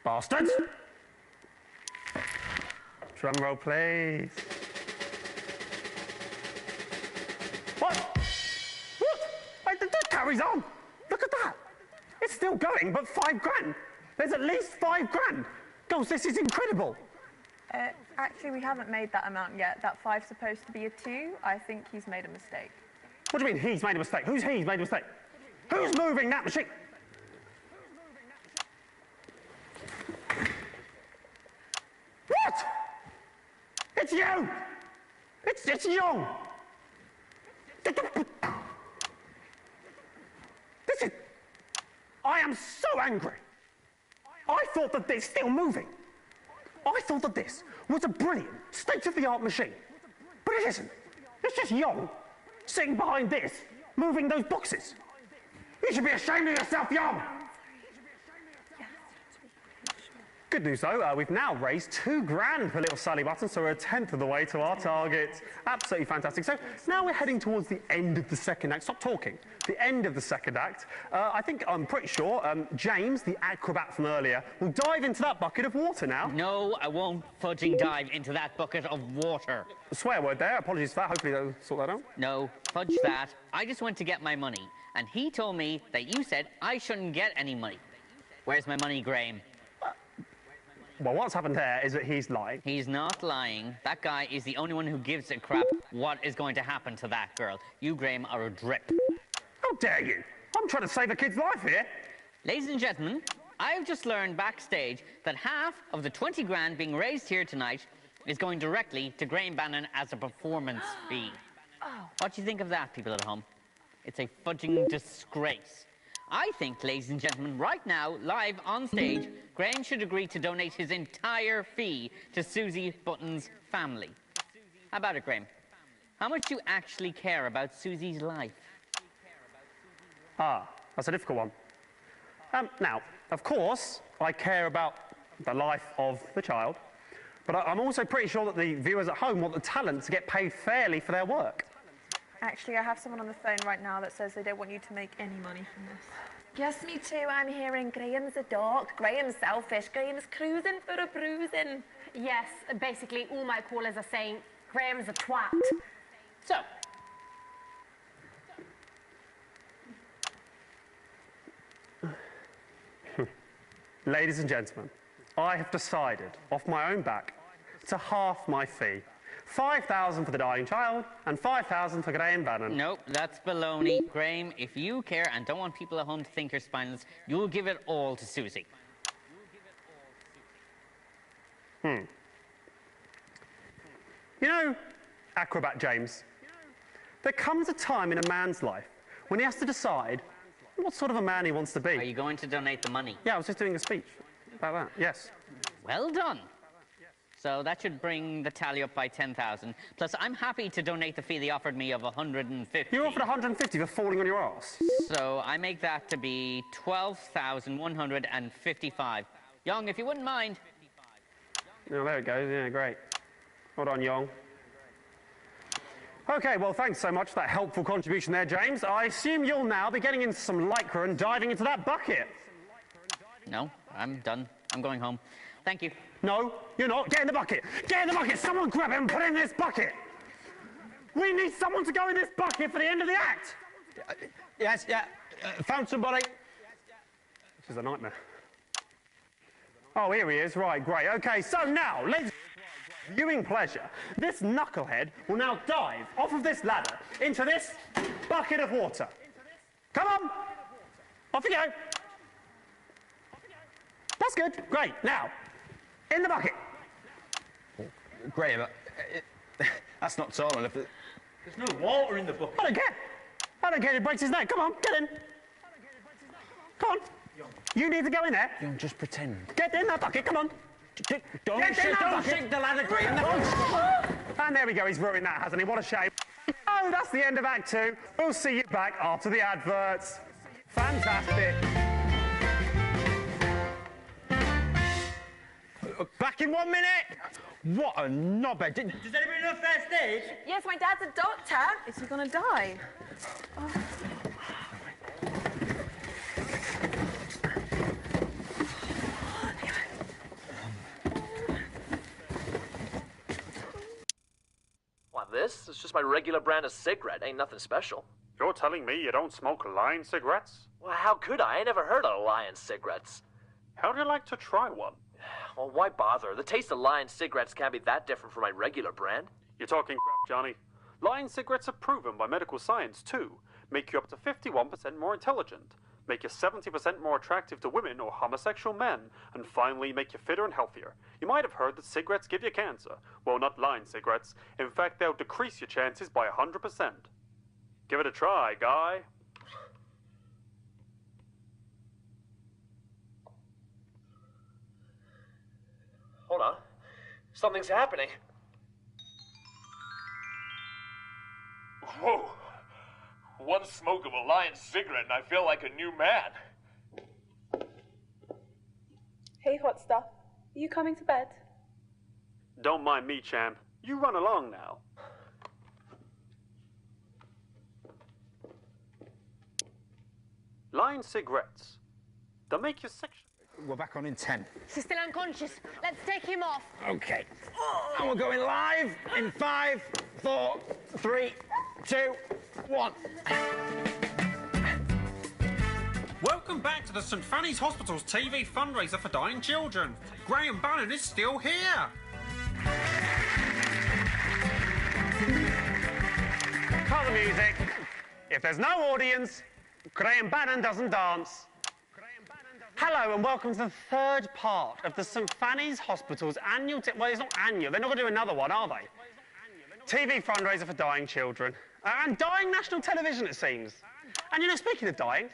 Speaker 26: Bastards. Drum roll, please. What? What? That carries on. Look at that. It's still going, but £5 grand. There's at least £5 grand. Girls, this is incredible.
Speaker 7: Actually, we haven't made that amount yet. That 5's supposed to be a 2. I think he's made a mistake.
Speaker 26: What do you mean he's made a mistake? Who's he's made a mistake? Who's moving that machine? What? It's you! It's you! This is... I am so angry. I thought that it's still moving. I thought that this was a brilliant, state-of-the-art machine. But it isn't. It's just Young sitting behind this, moving those boxes. You should be ashamed of yourself, Young! Good news though, we've now raised £2 grand for little Sally Button, so we're 1/10 of the way to our target. Absolutely fantastic. So now we're heading towards the end of the second act. Stop talking. The end of the second act. I'm pretty sure James, the acrobat from earlier, will dive into that bucket of water now.
Speaker 6: No, I won't fudging dive into that bucket of water.
Speaker 26: A swear word there. Apologies for that. Hopefully they'll sort that out.
Speaker 6: No, fudge that. I just went to get my money, and he told me that you said I shouldn't get any money. Where's my money, Graham?
Speaker 26: Well, what's happened there is that he's lying.
Speaker 6: He's not lying. That guy is the only one who gives a crap what is going to happen to that girl. You, Graham, are a drip.
Speaker 26: How dare you? I'm trying to save a kid's life here.
Speaker 6: Ladies and gentlemen, I've just learned backstage that half of the 20 grand being raised here tonight is going directly to Graham Bannon as a performance fee. What do you think of that, people at home? It's a fudging disgrace. I think, ladies and gentlemen, right now, live on stage, Graham should agree to donate his entire fee to Susie Button's family. How about it, Graham? How much do you actually care about Susie's life?
Speaker 26: Ah, that's a difficult one. Now, of course, I care about the life of the child, but I'm also pretty sure that the viewers at home want the talent to get paid fairly for their work.
Speaker 7: Actually, I have someone on the phone right now that says they don't want you to make any money from this.
Speaker 15: Yes, me too. I'm hearing Graham's a dork, Graham's selfish, Graham's cruising for a bruising.
Speaker 16: Yes, basically all my callers are saying Graham's a twat.
Speaker 6: So,
Speaker 26: ladies and gentlemen, I have decided, off my own back, to half my fee. 5,000 for the dying child and 5,000 for Graham Bannon.
Speaker 6: Nope, that's baloney. Graham, if you care and don't want people at home to think you're spineless, you'll give it all to Susie.
Speaker 26: You know, Acrobat James, there comes a time in a man's life when he has to decide what sort of a man he wants to be.
Speaker 6: Are you going to donate the money?
Speaker 26: Yeah, I was just doing a speech about that, yes.
Speaker 6: Well done. So that should bring the tally up by 10,000. Plus, I'm happy to donate the fee they offered me of 150.
Speaker 26: You offered 150 for falling on your arse.
Speaker 6: So I make that to be 12,155. Young, if you wouldn't mind.
Speaker 26: Oh, there it goes. Yeah, great. Hold on, Young. OK, well, thanks so much for that helpful contribution there, James. I assume you'll now be getting into some lycra and diving into that bucket.
Speaker 6: No, I'm done. I'm going home. Thank you.
Speaker 26: No, you're not. Get in the bucket. Get in the bucket. Someone grab him and put him in this bucket. We need someone to go in this bucket for the end of the act.
Speaker 2: Yes, yeah. Found somebody.
Speaker 26: This is a nightmare. Oh, here he is. Right, great. OK, so now, ladies, viewing pleasure, this knucklehead will now dive off of this ladder into this bucket of water. Come on. Off you go. That's good. Great. Now, In the bucket.
Speaker 23: Graham, that's not tall enough.
Speaker 2: There's no water in the bucket.
Speaker 26: I don't care. I don't care. It breaks his neck. Come on, get in. Come on. You need to go in there.
Speaker 23: Young, just pretend.
Speaker 26: Get in that bucket. Come on.
Speaker 23: Don't shake the ladder, Graham.
Speaker 26: And there we go. He's ruined that, hasn't he? What a shame. Oh, that's the end of Act 2. We'll see you back after the adverts. Fantastic.
Speaker 23: Back in 1 minute. What a knobhead. Does anybody know first aid?
Speaker 7: Yes, my dad's a doctor. Is he going to die? Oh.
Speaker 12: What, this? It's just my regular brand of cigarette. Ain't nothing special.
Speaker 26: You're telling me you don't smoke Lion cigarettes?
Speaker 12: Well, how could I? I never heard of Lion cigarettes.
Speaker 26: How'd you like to try one?
Speaker 12: Well, why bother? The taste of Lion cigarettes can't be that different from my regular brand.
Speaker 26: You're talking crap, Johnny. Lion cigarettes are proven by medical science, too. Make you up to 51% more intelligent. Make you 70% more attractive to women or homosexual men. And finally, make you fitter and healthier. You might have heard that cigarettes give you cancer. Well, not Lion cigarettes. In fact, they'll decrease your chances by 100%. Give it a try, guy.
Speaker 12: Hold on. Something's happening. Whoa. One smoke of a Lion cigarette and I feel like a new man.
Speaker 7: Hey, hot stuff. Are you coming to bed?
Speaker 26: Don't mind me, champ. You run along now. Lion cigarettes. They'll make you sexual.
Speaker 23: We're back on in 10.
Speaker 16: She's still unconscious. Let's take him off.
Speaker 23: Okay. And we're going live in 5, 4, 3, 2, 1.
Speaker 25: Welcome back to the St Fanny's Hospital's TV fundraiser for dying children. Graham Bannon is still here.
Speaker 26: Cut the music. If there's no audience, Graham Bannon doesn't dance. Hello and welcome to the third part of the St Fanny's Hospital's annual... well, it's not annual. They're not going to do another one, are they? TV fundraiser for dying children. And dying national television, it seems. And, you know, speaking of dying,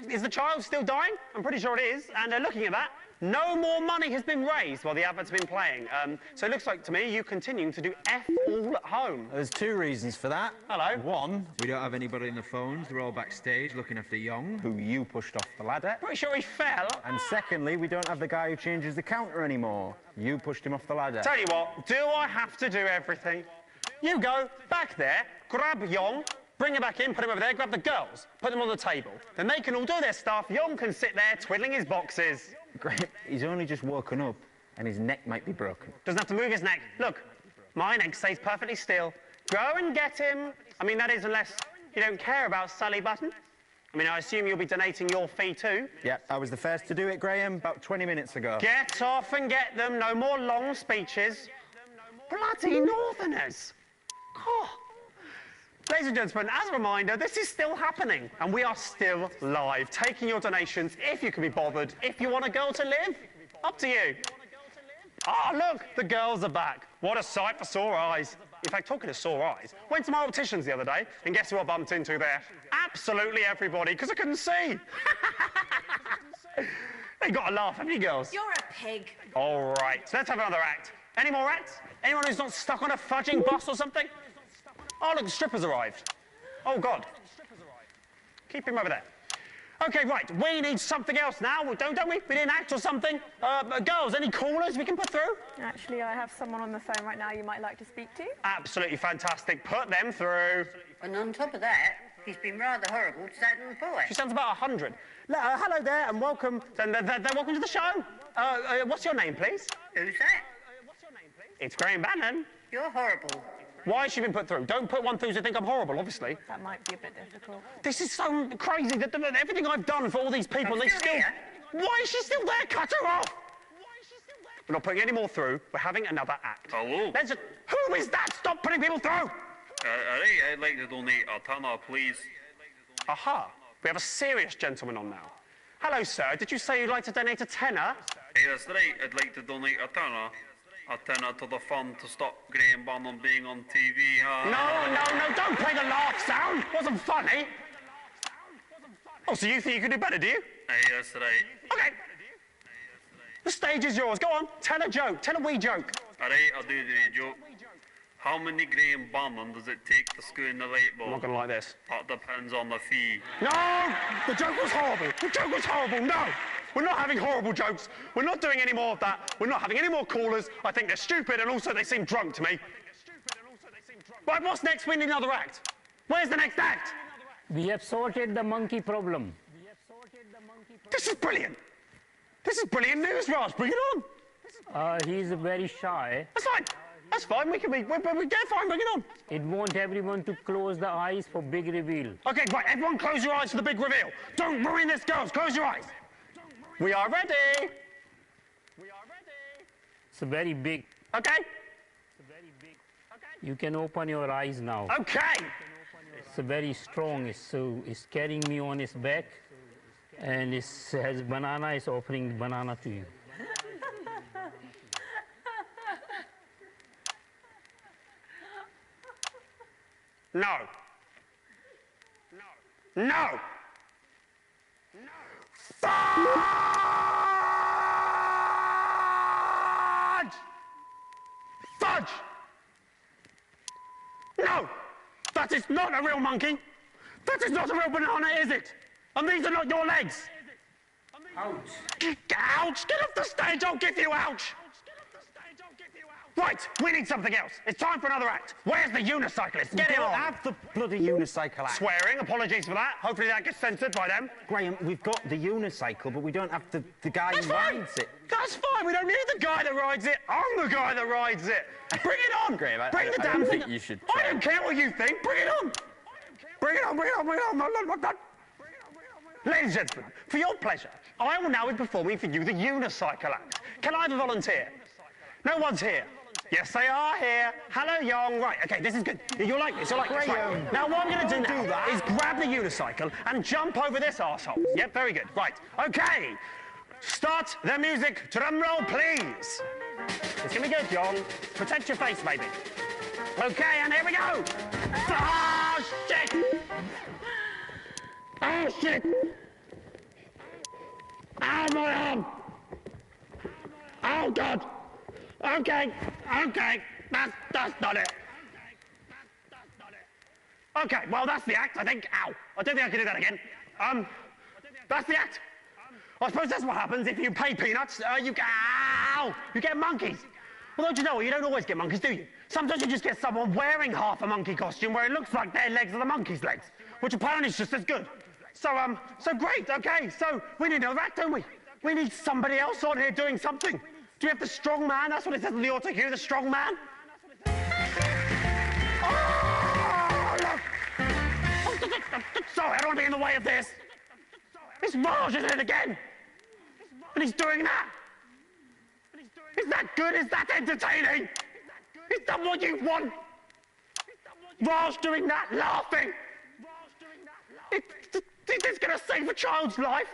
Speaker 26: is the child still dying? I'm pretty sure it is. And looking at that, no more money has been raised while the adverts have been playing. So it looks like to me you continuing to do F all at home.
Speaker 23: There's 2 reasons for that.
Speaker 26: Hello.
Speaker 23: 1, we don't have anybody in the phones. They're all backstage looking after Young, who you pushed off the ladder.
Speaker 26: Pretty sure he fell.
Speaker 23: And secondly, we don't have the guy who changes the counter anymore. You pushed him off the ladder.
Speaker 26: Tell you what, do I have to do everything? You go back there, grab Young, bring him back in, put him over there, grab the girls, put them on the table. Then they can all do their stuff. Young can sit there twiddling his boxes.
Speaker 23: Great. He's only just woken up and his neck might be broken.
Speaker 26: Doesn't have to move his neck. Look, my neck stays perfectly still. Go and get him. I mean, that is unless you don't care about Sally Button. I mean, I assume you'll be donating your fee too.
Speaker 23: Yeah, I was the first to do it, Graham, about 20 minutes ago.
Speaker 26: Get off and get them. No more long speeches. Bloody Northerners. Oh. Ladies and gentlemen, as a reminder, this is still happening, and we are still live, taking your donations if you can be bothered. If you want a girl to live, up to you. Ah, look, the girls are back. What a sight for sore eyes. In fact, talking of sore eyes, went to my opticians the other day, and guess who I bumped into there? Absolutely everybody, because I couldn't see. They got a laugh, haven't you, girls?
Speaker 16: You're a pig.
Speaker 26: All right, so let's have another act. Any more acts? Anyone who's not stuck on a fudging bus or something? Oh, look, the stripper's arrived. Oh, God. Keep him over there. OK, right, we need something else now, don't we? We need an act or something. Girls, any callers we can put through?
Speaker 7: Actually, I have someone on the phone right now you might like to speak to.
Speaker 26: Absolutely fantastic. Put them through.
Speaker 13: And on top of that, he's been rather horrible to that little boy.
Speaker 26: She sounds about 100. Hello there, and welcome. Welcome to the show. What's your name, please?
Speaker 13: Who's that?
Speaker 26: It's Graham Bannon.
Speaker 13: You're horrible.
Speaker 26: Why has she been put through? Don't put one through to think I'm horrible, obviously.
Speaker 7: That might be a bit difficult.
Speaker 26: This is so crazy that everything I've done for all these people, they still... Why is she still there? Cut her off! We're not putting any more through. We're having another act.
Speaker 17: Hello?
Speaker 26: Who is that? Stop putting people through!
Speaker 17: I'd like to donate a tenner, please.
Speaker 26: Aha. We have a serious gentleman on now. Hello, sir. Did you say you'd like to donate a tenner?
Speaker 1: Hey, that's right. I'd like to donate a tenner. A tenner to the fund to stop Graham Bannon being on TV.
Speaker 26: No, don't play the laugh sound. Wasn't funny. Oh, so you think you can do better, do you?
Speaker 1: Hey, that's right.
Speaker 26: Okay. The stage is yours. Go on. Tell a joke. Tell a wee joke.
Speaker 1: All right, I'll do the wee joke. How many Graham Bannon does it take to screw in the light bulb?
Speaker 26: I'm not going to like this.
Speaker 1: That depends on the fee.
Speaker 26: No! The joke was horrible. The joke was horrible. No! We're not having horrible jokes. We're not doing any more of that. We're not having any more callers. I think they're stupid and also they seem drunk to me. Right, what's next? We need another act. Where's the next act?
Speaker 10: We have sorted the monkey problem.
Speaker 26: This is brilliant. This is brilliant news, Raj. Bring it on.
Speaker 10: He's very shy.
Speaker 26: That's fine. That's fine. We get fine. Bring it on.
Speaker 10: It wants everyone to close the eyes for big reveal.
Speaker 26: Okay, right. Everyone close your eyes for the big reveal. Don't ruin this, girls. Close your eyes. We are ready.
Speaker 10: It's very big.
Speaker 26: Okay.
Speaker 10: You can open your eyes now.
Speaker 26: Okay.
Speaker 10: It's very strong. It's carrying me on its back. And it has banana. It's offering banana to you.
Speaker 26: No. No. Fudge! Fudge! No! That is not a real monkey. That is not a real banana, is it? And these are not your legs.
Speaker 10: Ouch.
Speaker 26: Ouch! Get off the stage, I'll give you ouch! Right, we need something else. It's time for another act. Where's the unicyclist? Get it on!
Speaker 23: Have the bloody unicycle act.
Speaker 26: Swearing, apologies for that. Hopefully that gets censored by them.
Speaker 23: Graham, we've got the unicycle, but we don't have the guy
Speaker 26: That's
Speaker 23: who
Speaker 26: fine.
Speaker 23: rides it.
Speaker 26: That's fine. We don't need the guy that rides it. I'm the guy that rides it. Bring it on.
Speaker 23: Graham,
Speaker 26: Bring the
Speaker 23: I
Speaker 26: damn
Speaker 23: don't
Speaker 26: thing.
Speaker 23: think you should
Speaker 26: I don't care what you think. Bring it on. Bring it on. Bring it on. Bring it on. No. Ladies and gentlemen, for your pleasure, I will now be performing for you the unicycle act. Can I have a volunteer? No one's here. Yes, they are here. Hello, young. Right, okay, this is good. You'll like this, you'll like this. Right. Now, what I'm going to do now is grab the unicycle and jump over this arsehole. Yep, very good. Right, okay. Start the music. Drum roll, please. It's going to be good, John. Protect your face, maybe. Okay, and here we go. Oh, shit. Oh, shit. Oh, my arm. Oh, God. Okay, that's not it. Okay, well, that's the act, I think. Ow, I don't think I can do that again. That's the act. I suppose that's what happens if you pay peanuts. You get monkeys. Well, don't you know what? You don't always get monkeys, do you? Sometimes you just get someone wearing half a monkey costume where it looks like their legs are the monkey's legs, which apparently is just as good. So great, okay, so we need another act, don't we? We need somebody else on here doing something. Do we have the strong man? That's what it says on the autocue, the strong man. Oh, look! Sorry, I don't want to be in the way of this. It's Raj, isn't it, again? And he's doing that. Is that good? Is that entertaining? Is that what you want? Raj doing that, laughing. Is this going to save a child's life?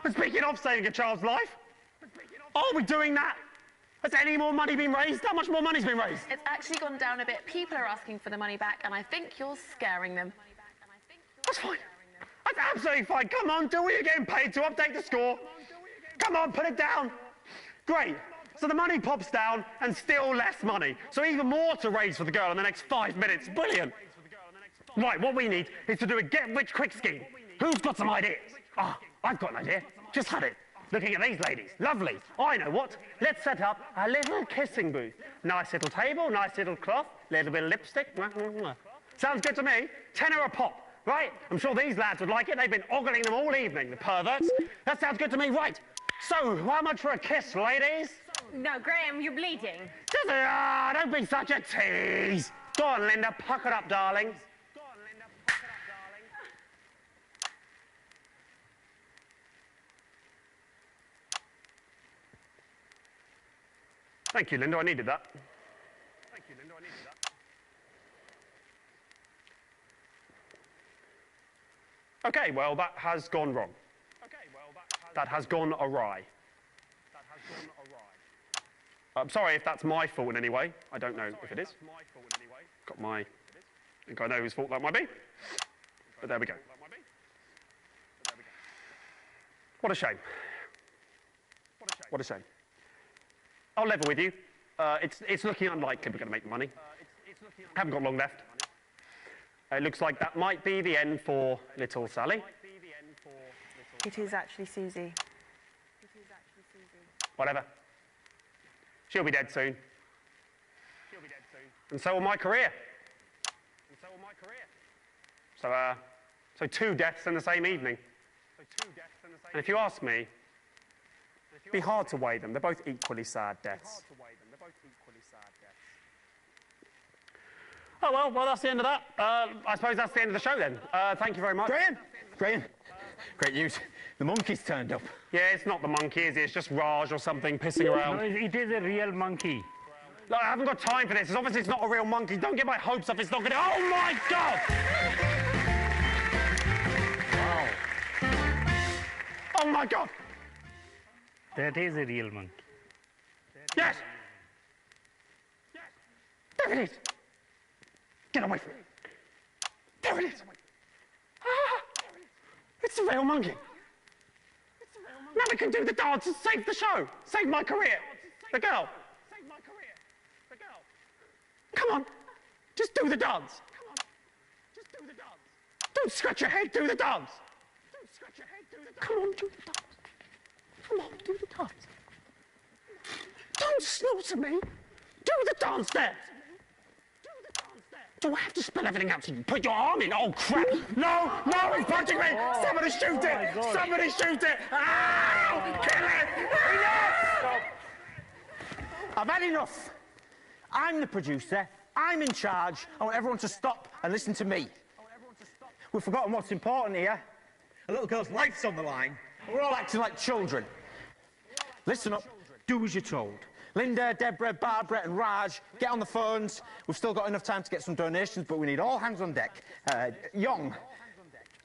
Speaker 26: And speaking of saving a child's life, are we doing that? Has any more money been raised? How much more money's been raised?
Speaker 7: It's actually gone down a bit. People are asking for the money back, and I think you're scaring them.
Speaker 26: That's fine. That's absolutely fine. Come on, do what you're getting paid to. Update the score. Come on, put it down. Great. So the money pops down, and still less money. So even more to raise for the girl in the next 5 minutes. Brilliant. Right, what we need is to do a get-rich-quick scheme. Who's got some ideas? Ah, I've got an idea. Just had it. Looking at these ladies. Lovely. I know what. Let's set up a little kissing booth. Nice little table, nice little cloth, little bit of lipstick. Sounds good to me. £10 a pop, right? I'm sure these lads would like it. They've been ogling them all evening, the perverts. That sounds good to me, right? So, how much for a kiss, ladies?
Speaker 15: No, Graham, you're bleeding.
Speaker 26: Don't be such a tease. Go on, Linda, pucker up, darling. Thank you, Linda. I needed that. Okay, well, that has gone wrong. that has gone awry. I'm sorry if that's my fault in any way. I don't know if it is. I think I know whose fault that might be. But there we go. What a shame. What a shame. I'll level with you. It's looking unlikely we're going to make money. Haven't got long left. It looks like that might be the end for little Sally.
Speaker 7: It is actually Susie.
Speaker 26: Whatever. She'll be dead soon. And so will my career. So 2 deaths in the same evening. And if you ask me, it'd be hard to weigh them. They're both equally sad deaths. Oh, well, that's the end of that. I suppose that's the end of the show then. Thank you very much.
Speaker 23: Graham, great news. The monkey's turned up.
Speaker 26: Yeah, it's not the monkey, is it? It's just Raj or something pissing around.
Speaker 10: No, it is a real monkey.
Speaker 26: Look, I haven't got time for this. Obviously, it's not a real monkey. Don't get my hopes up. It's not going to... Oh, my God! Wow. Oh, my God!
Speaker 10: That is a real monkey.
Speaker 26: Yes! There it is! Get away from me. There it is. Ah, it's a real monkey. Now we can do the dance and save the show. Save my career. The girl. Come on. Just do the dance. Don't scratch your head. Do the dance. Come on, do the dance. Come on, do the dance. Don't snooze at me. Do the dance there. Do I have to spell everything out so you can put your arm in? Oh, crap! No! No, he's punching me! Somebody shoot it! Somebody shoot it! Ow! Kill it! Enough!
Speaker 23: I've had enough. I'm the producer. I'm in charge. I want everyone to stop and listen to me. We've forgotten what's important here. A little girl's life's on the line. We're all acting like children. Listen up. Do as you're told. Linda, Deborah, Barbara and Raj, get on the phones. We've still got enough time to get some donations, but we need all hands on deck. Young,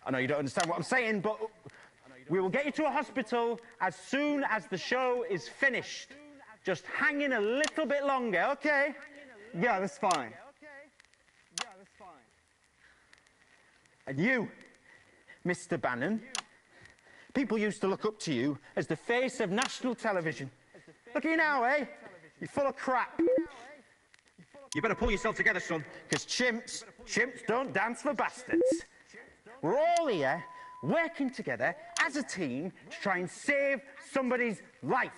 Speaker 23: I know you don't understand what I'm saying, but we will get you to a hospital as soon as the show is finished. Just hang in a little bit longer, okay?
Speaker 17: Yeah, that's fine.
Speaker 23: And you, Mr. Bannon, people used to look up to you as the face of national television. Look at you now, eh? You're full of crap.
Speaker 17: You better pull yourself together, son.
Speaker 23: Because chimps don't dance for bastards. We're all here working together as a team to try and save somebody's life.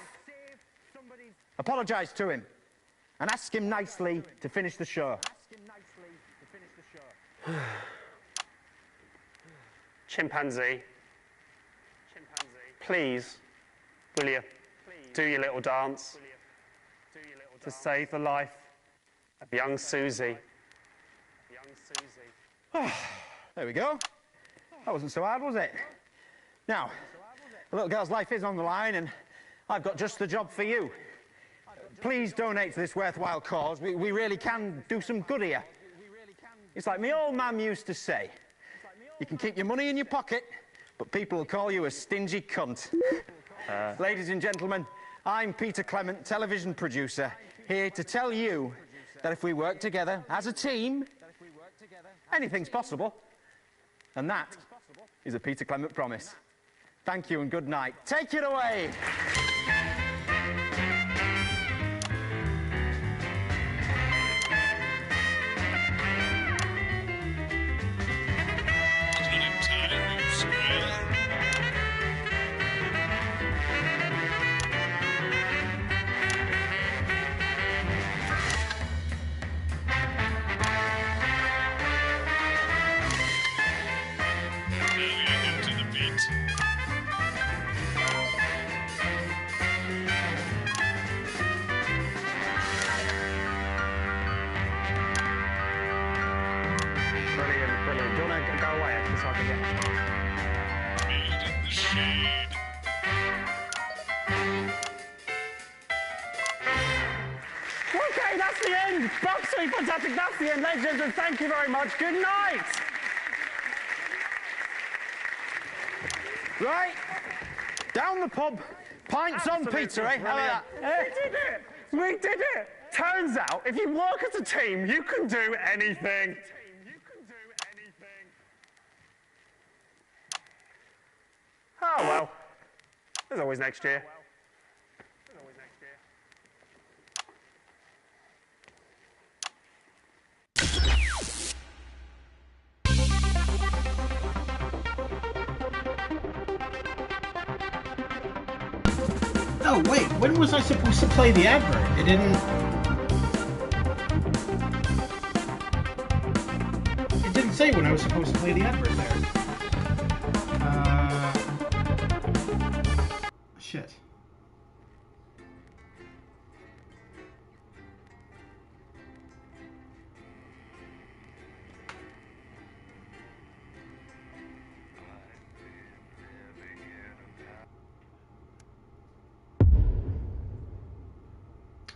Speaker 23: Apologise to him and ask him nicely to finish the show.
Speaker 26: Chimpanzee, please, will you do your little dance to save the life of young Susie?
Speaker 23: There we go. That wasn't so hard, was it? Now, the little girl's life is on the line, and I've got just the job for you. Please donate to this worthwhile cause. We really can do some good here. It's like my old man used to say, you can keep your money in your pocket, but people will call you a stingy cunt. Ladies and gentlemen, I'm Peter Clement, television producer, here to tell you that if we work together as a team, anything's possible. And that is a Peter Clement promise. Thank you and good night. Take it away! Okay, that's the end. Absolutely fantastic. That's the end, ladies and gentlemen. Thank you very much. Good night. Right.
Speaker 17: Down the pub. Pints on pizza, eh? How about that?
Speaker 26: We did it! We did it! Turns out, if you work as a team, you can do anything. Oh well. There's always next year.
Speaker 8: Oh wait, when was I supposed to play the advert? It didn't... It didn't say when I was supposed to play the advert there. Shit.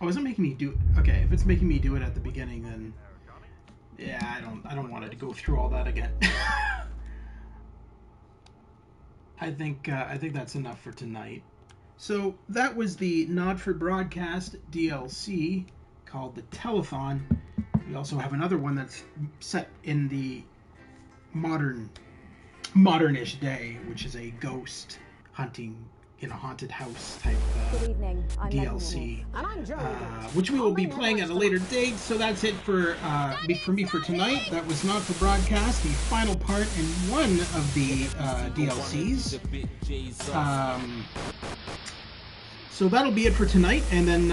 Speaker 8: Oh, is it making me do... Okay, if it's making me do it at the beginning, then... Yeah, I don't want it to go through all that again. I think that's enough for tonight. So, that was the Not For Broadcast DLC called the Telethon. We also have another one that's set in the modern-ish day, which is a ghost hunting in a haunted house type DLC, which we will be playing at a later date. So that's it for me for tonight. That was Not For Broadcast, the final part in one of the DLCs. So that'll be it for tonight, and then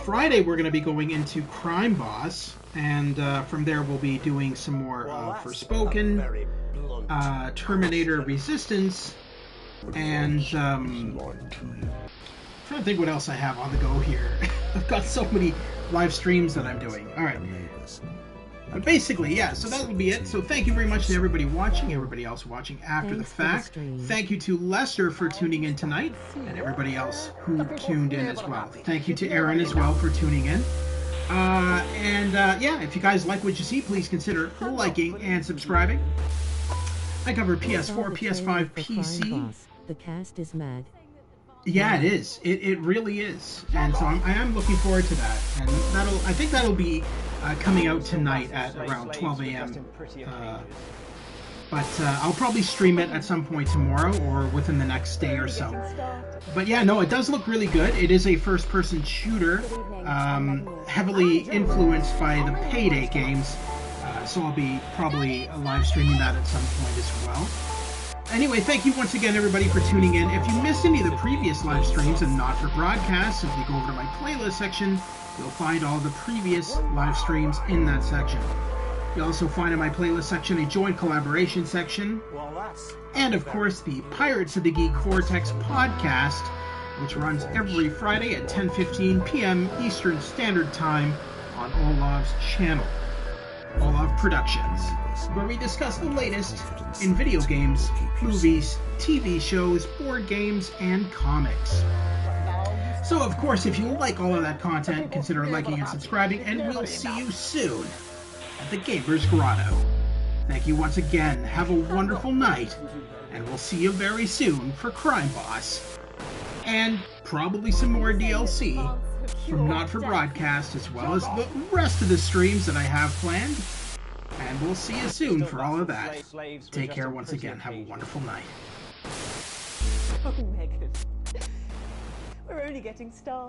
Speaker 8: Friday we're going to be going into Crime Boss, and from there we'll be doing some more Forspoken, Terminator Resistance, and I'm trying to think what else I have on the go here. I've got so many live streams that I'm doing. Alright. But basically, yeah, so that will be it. So thank you very much to everybody watching, everybody else watching after the fact. Thank you to Lester for tuning in tonight, and everybody else who tuned in as well. Thank you to Aaron as well for tuning in. Yeah, if you guys like what you see, please consider liking and subscribing. I cover PS4, PS5, PC.
Speaker 4: The cast is mad.
Speaker 8: Yeah, it is. It really is. And so I am looking forward to that. And I think that'll be coming out tonight at around 12 a.m. But I'll probably stream it at some point tomorrow or within the next day or so. But yeah, no, it does look really good. It is a first-person shooter, heavily influenced by the Payday games. So I'll be probably live streaming that at some point as well. Anyway, thank you once again, everybody, for tuning in. If you missed any of the previous live streams and Not For Broadcast, simply go over to my playlist section. You'll find all the previous live streams in that section. You'll also find in my playlist section a joint collaboration section. And, of course, the Pirates of the Geek Vortex podcast, which runs every Friday at 10:15 p.m. Eastern Standard Time on Olav's channel. Olav Productions, where we discuss the latest in video games, movies, TV shows, board games, and comics. So, of course, if you like all of that content, consider liking and subscribing, and we'll see you soon at the Gamers Grotto. Thank you once again, have a wonderful night, and we'll see you very soon for Crime Boss, and probably some more DLC from Not For Broadcast, as well as the rest of the streams that I have planned. And we'll see you soon for all of that. Take care once again. Have a wonderful night.
Speaker 16: Oh, Megan. We're only getting started.